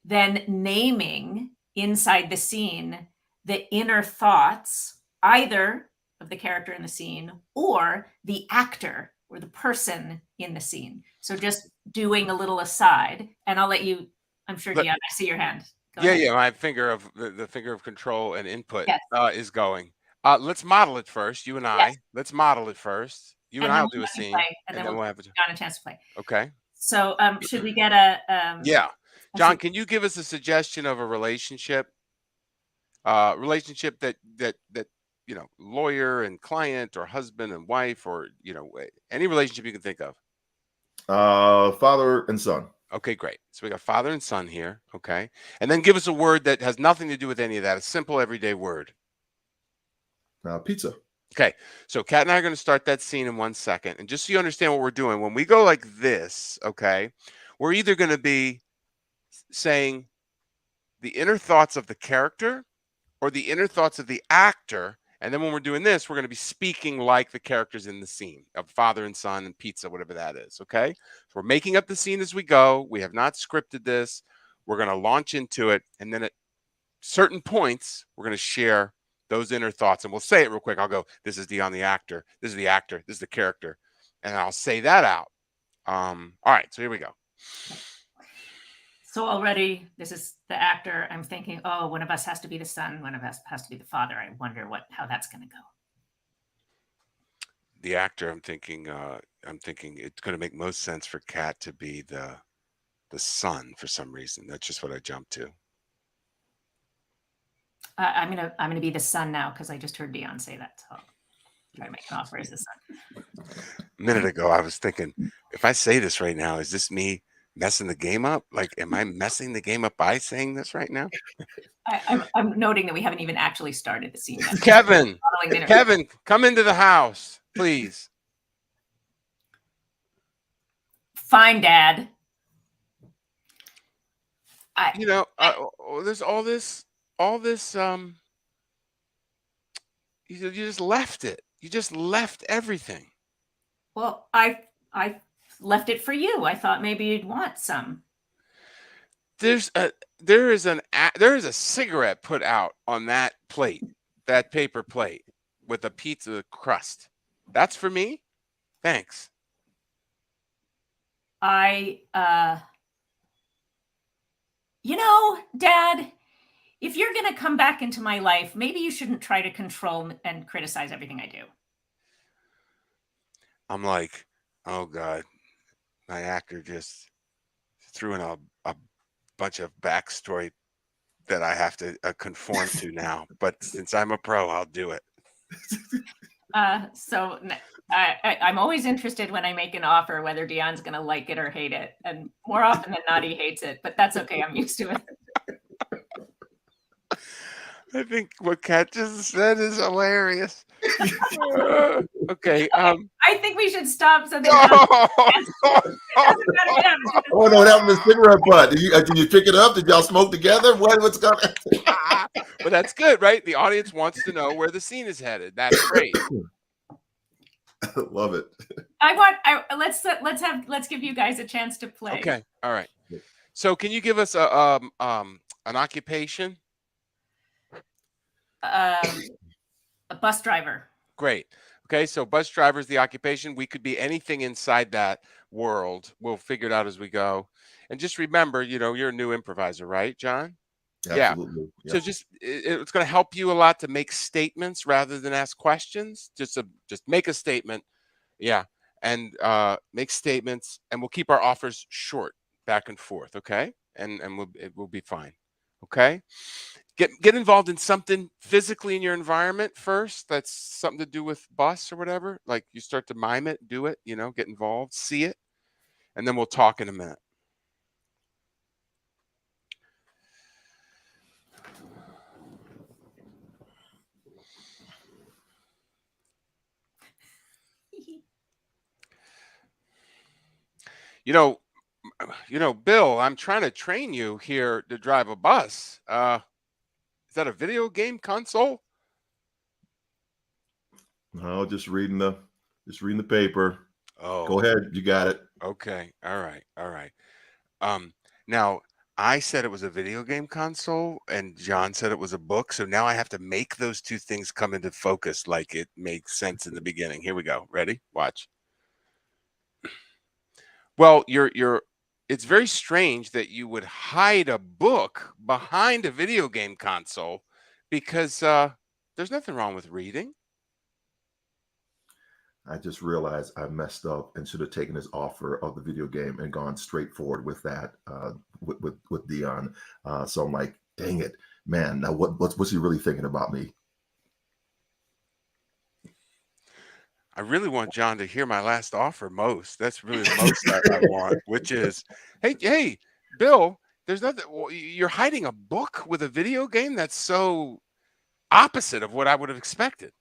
then naming inside the scene the inner thoughts, either of the character in the scene or the actor or the person in the scene. So just doing a little aside, and I'll let you, I'm sure, Dion, I see your hand. Go ahead. Yeah, my finger of the finger of control and input Yes. is going. Let's model it first, you and I. Yes. Let's model it first. You and then I'll we'll do a let you scene, play, and then we'll we'll have give John a chance to play. Okay. So should we get a Yeah. John, can you give us a suggestion of a relationship? Relationship that you know, lawyer and client, or husband and wife, or you know, any relationship you can think of. Father and son. Okay, great. So we got father and son here. Okay. And then give us a word that has nothing to do with any of that. A simple everyday word. Pizza. Okay. So Kat and I are going to start that scene in 1 second. And just so you understand what we're doing, when we go like this, okay, we're either going to be saying the inner thoughts of the character or the inner thoughts of the actor. And then when we're doing this, we're going to be speaking like the characters in the scene of father and son and pizza, whatever that is. Okay. So we're making up the scene as we go. We have not scripted this. We're going to launch into it. And then at certain points, we're going to share those inner thoughts. And we'll say it real quick. I'll go, this is Dion, the actor. This is the actor. This is the character. And I'll say that out. All right. So here we go. So already, this is the actor. I'm thinking, oh, one of us has to be the son, one of us has to be the father. I wonder how that's going to go. The actor, I'm thinking it's going to make most sense for Kat to be the son for some reason. That's just what I jumped to. I'm gonna be the son now because I just heard Dion say that. So I'll try to make an offer as the son. A minute ago, I was thinking, if I say this right now, is this me messing the game up? Like, am I messing the game up by saying this right now? I'm noting that we haven't even actually started the scene yet. Kevin, come into the house, please. Fine, Dad. You know, there's all this. You just left it. You just left everything. Well, I left it for you. I thought maybe you'd want some. There is a cigarette put out on that plate, that paper plate with a pizza crust. That's for me. Thanks. You know, Dad, if you're going to come back into my life, maybe you shouldn't try to control and criticize everything I do. I'm like, oh God, my actor just threw in a bunch of backstory that I have to conform to now. But since I'm a pro, I'll do it. So I'm always interested when I make an offer, whether Dion's going to like it or hate it. And more often than not, he hates it. But that's okay. I'm used to it. I think what Kat just said is hilarious. Okay. I think we should stop so that Oh no, that was a cigarette butt. Did you pick it up? Did y'all smoke together? What's going on? But that's good, right? The audience wants to know where the scene is headed. That's great. Love it. Let's give you guys a chance to play. Okay. All right. So can you give us an occupation? A bus driver. Great. Okay, so bus driver is the occupation. We could be anything inside that world. We'll figure it out as we go. And just remember, you know, you're a new improviser, right, John? Absolutely. Yeah. So just it's going to help you a lot to make statements rather than ask questions. Just make a statement. Yeah. And make statements, and we'll keep our offers short, back and forth. Okay. And it will be fine. Okay. Get involved in something physically in your environment first. That's something to do with bus or whatever. Like you start to mime it, do it, get involved, see it, and then we'll talk in a minute. You know, Bill, I'm trying to train you here to drive a bus. Is that a video game console? No, just reading the paper. Oh, Go ahead, you got it. okay. All right. All right. Now I said it was a video game console and John said it was a book. So now I have to make those two things come into focus like it makes sense in the beginning. Here we go. Ready? Watch. Well, it's very strange that you would hide a book behind a video game console because there's nothing wrong with reading. I just realized I messed up and should have taken his offer of the video game and gone straight forward with that with Dion. So I'm like, dang it, man. Now what's he really thinking about me? I really want John to hear my last offer most. That's really the most I want, which is, hey, Bill, there's nothing. You're hiding a book with a video game. That's so opposite of what I would have expected.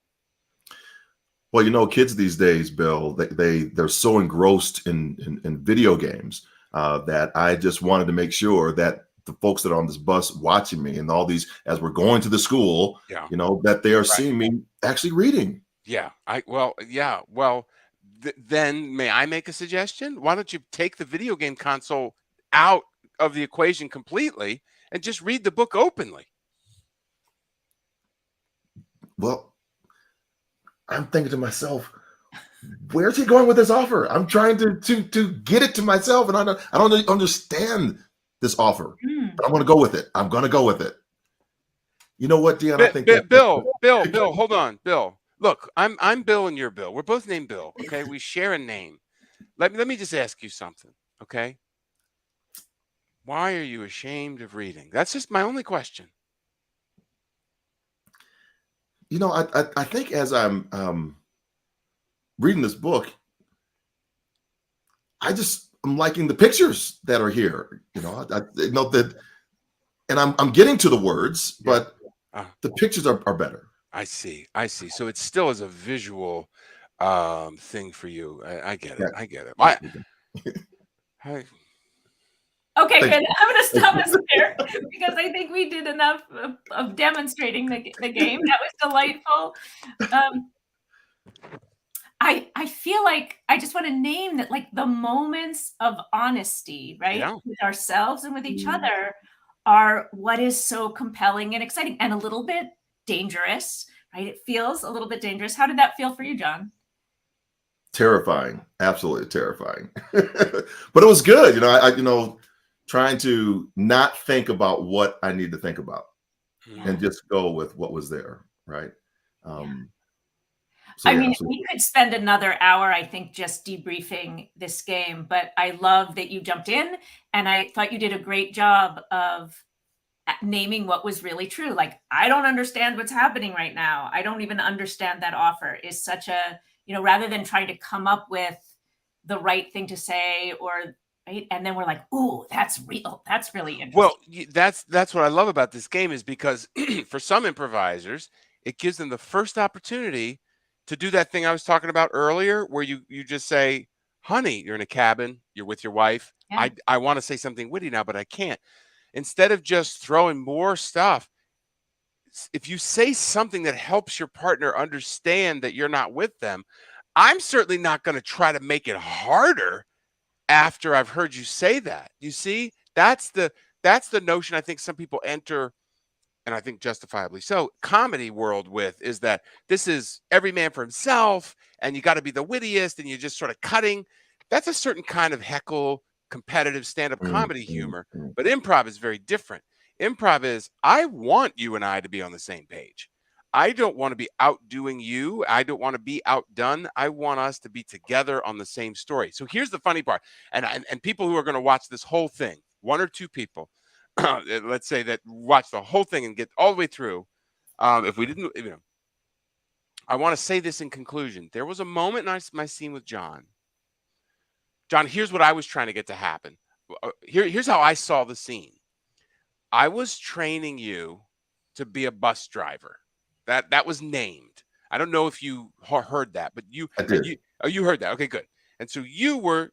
Well, kids these days, Bill, they're so engrossed in video games that I just wanted to make sure that the folks that are on this bus watching me and all these as we're going to the school, Yeah. that they are seeing me actually reading. Yeah. Well, then may I make a suggestion? Why don't you take the video game console out of the equation completely and just read the book openly? Well, I'm thinking to myself, where's he going with this offer? I'm trying to get it to myself, and I don't understand this offer, but I'm going to go with it. I'm going to go with it. You know what, Dion? I think Bill, hold on, Bill. Look, I'm Bill and you're Bill. We're both named Bill. Okay, we share a name. Let me just ask you something. Okay, why are you ashamed of reading? That's just my only question. I think as I'm reading this book, I'm liking the pictures that are here. I know that, and I'm getting to the words, but the pictures are better. I see. So it still is a visual thing for you. I get it. I get it. Okay, good. I'm going to stop us there because I think we did enough of demonstrating the game. That was delightful. I feel like I just want to name that, like, the moments of honesty, right, with ourselves and with each other are what is so compelling and exciting and a little bit dangerous, right? It feels a little bit dangerous. How did that feel for you, John? Terrifying, absolutely terrifying. But it was good. I trying to not think about what I need to think about and just go with what was there, right? We could spend another hour, I think, just debriefing this game, but I love that you jumped in, and I thought you did a great job of naming what was really true. Like, I don't understand what's happening right now. I don't even understand that offer is such a, rather than trying to come up with the right thing to say right? And then we're like, ooh, that's real. That's really interesting. Well, that's what I love about this game is because for some improvisers, it gives them the first opportunity to do that thing I was talking about earlier, where you just say, honey, you're in a cabin, you're with your wife. Yeah. I want to say something witty now, but I can't. Instead of just throwing more stuff, if you say something that helps your partner understand that you're not with them, I'm certainly not going to try to make it harder after I've heard you say that. You see, that's the notion I think some people enter, and I think justifiably so, comedy world with, is that this is every man for himself and you got to be the wittiest and you're just sort of cutting. That's a certain kind of heckle, competitive stand-up comedy humor. But improv is very different. Improv is, I want you and I to be on the same page. I don't want to be outdoing you. I don't want to be outdone. I want us to be together on the same story. So here's the funny part. And people who are going to watch this whole thing, one or two people, let's say that watch the whole thing and get all the way through. If we didn't, I want to say this in conclusion. There was a moment in my scene with John. John, here's what I was trying to get to happen. Here's how I saw the scene. I was training you to be a bus driver. That was named. I don't know if you heard that, but I did. You heard that. Okay, good. And so you were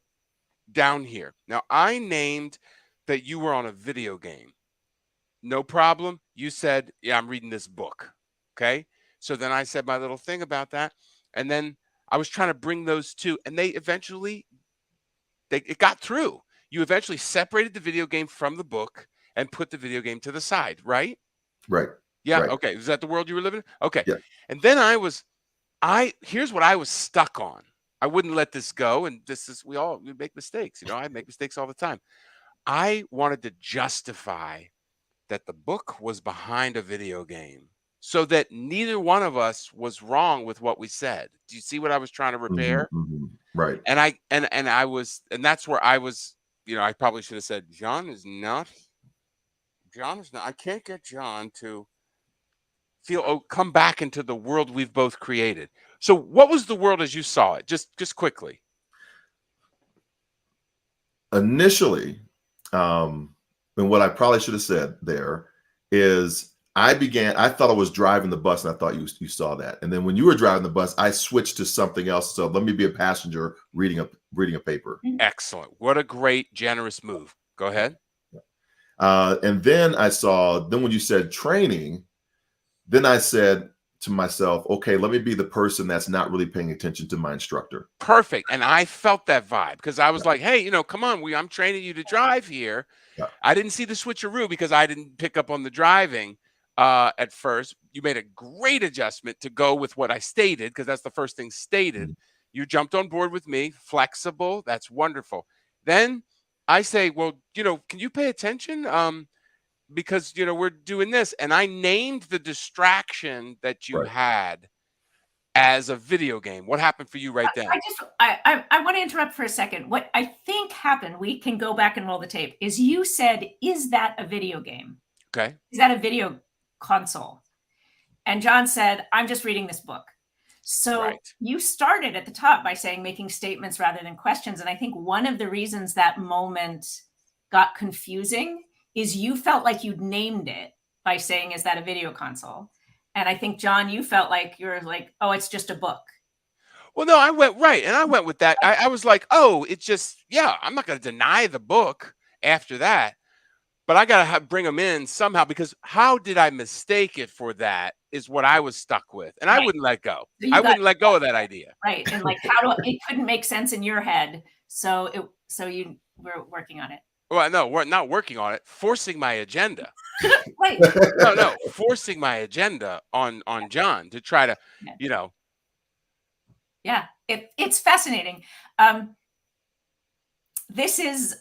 down here. Now I named that you were on a video game. No problem. You said, yeah, I'm reading this book. Okay. So then I said my little thing about that. And then I was trying to bring those two, and it got through. You eventually separated the video game from the book and put the video game to the side, right? Right. Yeah. Right. Okay. Is that the world you were living in? Okay. Yeah. And then here's what I was stuck on. I wouldn't let this go. And we make mistakes. I make mistakes all the time. I wanted to justify that the book was behind a video game so that neither one of us was wrong with what we said. Do you see what I was trying to repair? Right. And that's where I was, I probably should have said, John is not, I can't get John to come back into the world we've both created. So what was the world as you saw it? Just quickly. Initially, and what I probably should have said there is I thought I was driving the bus, and I thought you saw that. And then when you were driving the bus, I switched to something else. So let me be a passenger reading a paper. Excellent. What a great, generous move. Go ahead. And then then when you said training, then I said to myself, okay, let me be the person that's not really paying attention to my instructor. Perfect. And I felt that vibe because I was like, hey, come on, I'm training you to drive here. Yeah. I didn't see the switcheroo because I didn't pick up on the driving at first. You made a great adjustment to go with what I stated because that's the first thing stated. Mm-hmm. You jumped on board with me, flexible. That's wonderful. Then I say, well, can you pay attention? Because, we're doing this. And I named the distraction that you had as a video game. What happened for you right then? I want to interrupt for a second. What I think happened, we can go back and roll the tape, is you said, is that a video game? Okay. Is that a video console? And John said, I'm just reading this book. So you started at the top by saying making statements rather than questions. And I think one of the reasons that moment got confusing is you felt like you'd named it by saying, is that a video console? And I think, John, you felt like you're like, oh, it's just a book. Well, no, I went right. And I went with that. I was like, oh, it's just, I'm not going to deny the book after that. But I got to bring them in somehow, because how did I mistake it for that is what I was stuck with. And I wouldn't let go. I wouldn't let go of that idea. Right. And like, it couldn't make sense in your head. So you were working on it. Well, no, we're not working on it. Forcing my agenda. Right. No, forcing my agenda on John to try to, Yeah, it's fascinating. This is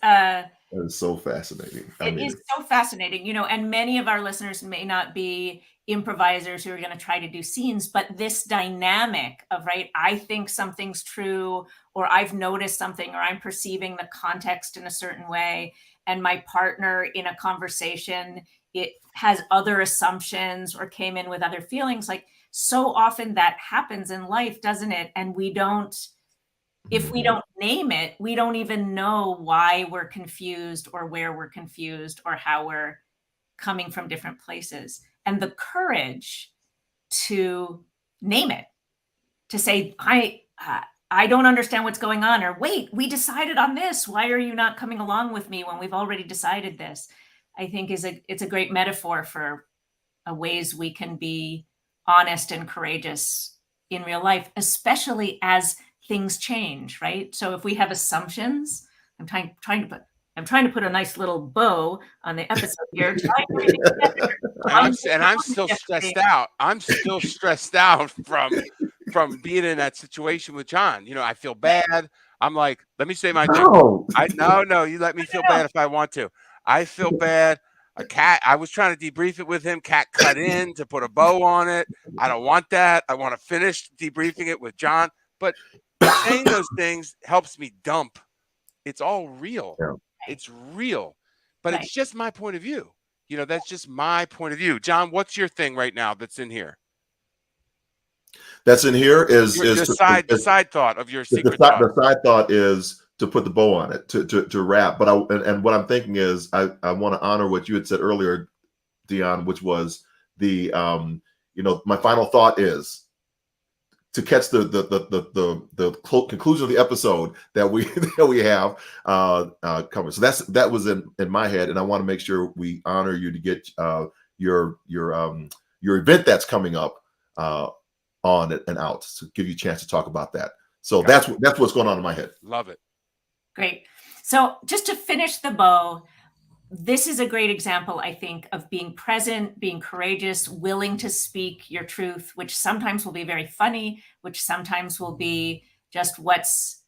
That is so fascinating. It is so fascinating, and many of our listeners may not be improvisers who are going to try to do scenes, but this dynamic of, I think something's true, or I've noticed something, or I'm perceiving the context in a certain way, and my partner in a conversation, it has other assumptions or came in with other feelings. Like, so often that happens in life, doesn't it? And if we don't name it, we don't even know why we're confused, or where we're confused, or how we're coming from different places. And the courage to name it, to say, I don't understand what's going on, or wait, we decided on this. Why are you not coming along with me when we've already decided this? I think it's a great metaphor for ways we can be honest and courageous in real life, especially as things change, right? So if we have assumptions, I'm trying to put a nice little bow on the episode here. I'm still stressed out. I'm still stressed out from being in that situation with John. I feel bad. I'm like, let me say my no. No, you let me feel bad if I want to. I feel bad. I was trying to debrief it with him. Cat cut in to put a bow on it. I don't want that. I want to finish debriefing it with John. But saying those things helps me dump. It's all real. Yeah. It's real. but Right. it's just my point of view. That's just my point of view. John, what's your thing right now that's in here? That's in here is The side thought of your secret the thought. side thought is to put the bow on it, to wrap. But and what I'm thinking is I want to honor what you had said earlier, Dion, which was the my final thought is to catch the conclusion of the episode that we have covered. So that was in my head, and I want to make sure we honor you to get your event that's coming up on it and out, to give you a chance to talk about that. So that's what's going on in my head. Love it. Great. So just to finish the bow, this is a great example, I think, of being present, being courageous, willing to speak your truth, which sometimes will be very funny, which sometimes will be just what's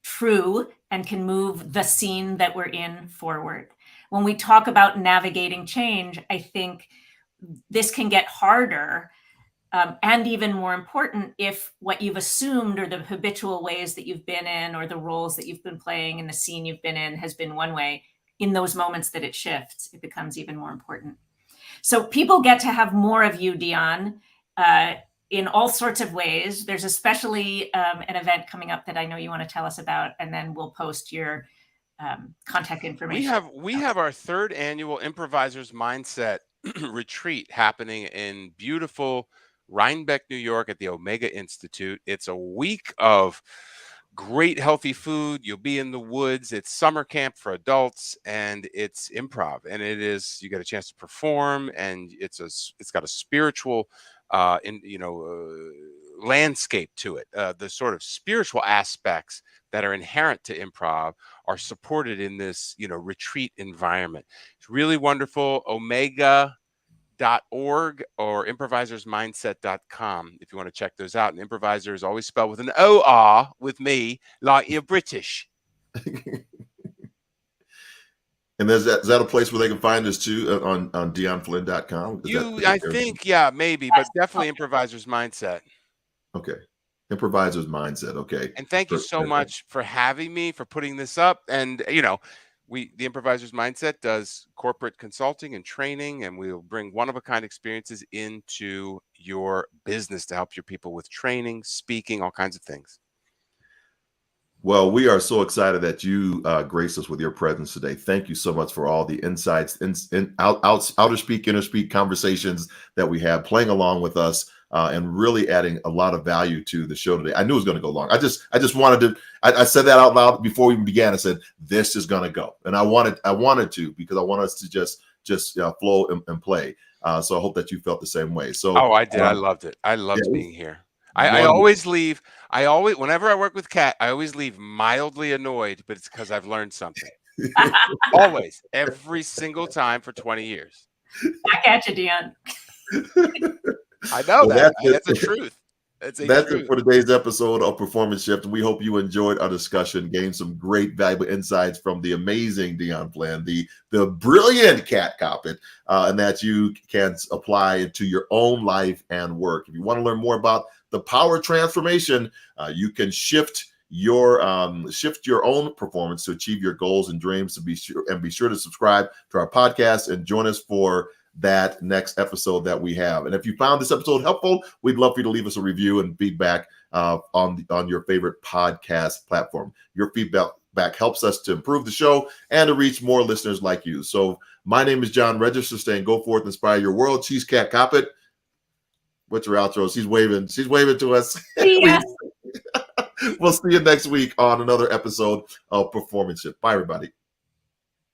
true and can move the scene that we're in forward. When we talk about navigating change, I think this can get harder and even more important if what you've assumed or the habitual ways that you've been in or the roles that you've been playing in the scene you've been in has been one way. In those moments that it shifts, it becomes even more important. So people get to have more of you, Dion, in all sorts of ways. There's especially an event coming up that I know you want to tell us about, and then we'll post your contact information. We have our 3rd annual Improvisers Mindset retreat happening in beautiful Rhinebeck, New York at the Omega Institute. It's a week of great healthy food. You'll be in the woods. It's summer camp for adults, and it's improv, and you get a chance to perform, and it's got a spiritual landscape to it. The sort of spiritual aspects that are inherent to improv are supported in this retreat environment. It's really wonderful. Omega.org or improvisersmindset.com if you want to check those out. And improviser is always spelled with an O-R with me, like you're British. And is that a place where they can find us too, on dionflynn.com? I think, yeah, maybe, but definitely Improviser's Mindset. Okay. Improviser's Mindset. Okay. And thank you so much for having me, for putting this up. And, the Improviser's Mindset does corporate consulting and training, and we'll bring one-of-a-kind experiences into your business to help your people with training, speaking, all kinds of things. Well, we are so excited that you graced us with your presence today. Thank you so much for all the insights, outer speak, inner speak conversations that we have, playing along with us, and really adding a lot of value to the show today. I knew it was going to go long. I just wanted to. I said that out loud before we even began. I said this is going to go, and I wanted to, because I want us to just flow and play. So I hope that you felt the same way. So I did. I loved it. I loved being here. I always leave. Whenever I work with Kat, I always leave mildly annoyed, but it's because I've learned something. Always, every single time for 20 years. Back at you, Dion. I know that's the truth. That's it for today's episode of Performance Shift. We hope you enjoyed our discussion, gained some great valuable insights from the amazing Dion Flynn, the brilliant Kat Koppett, and that you can apply to your own life and work. If you want to learn more about the power transformation, you can shift your own performance to achieve your goals and dreams. Be sure to subscribe to our podcast and join us for that next episode that we have. And if you found this episode helpful, we'd love for you to leave us a review and feedback on your favorite podcast platform. Your feedback helps us to improve the show and to reach more listeners like you. So my name is John Register, saying go forth and inspire your world. She's Kat Koppett. What's your outro? She's waving to us. Yes. We'll see you next week on another episode of Performance Shift. Bye, everybody.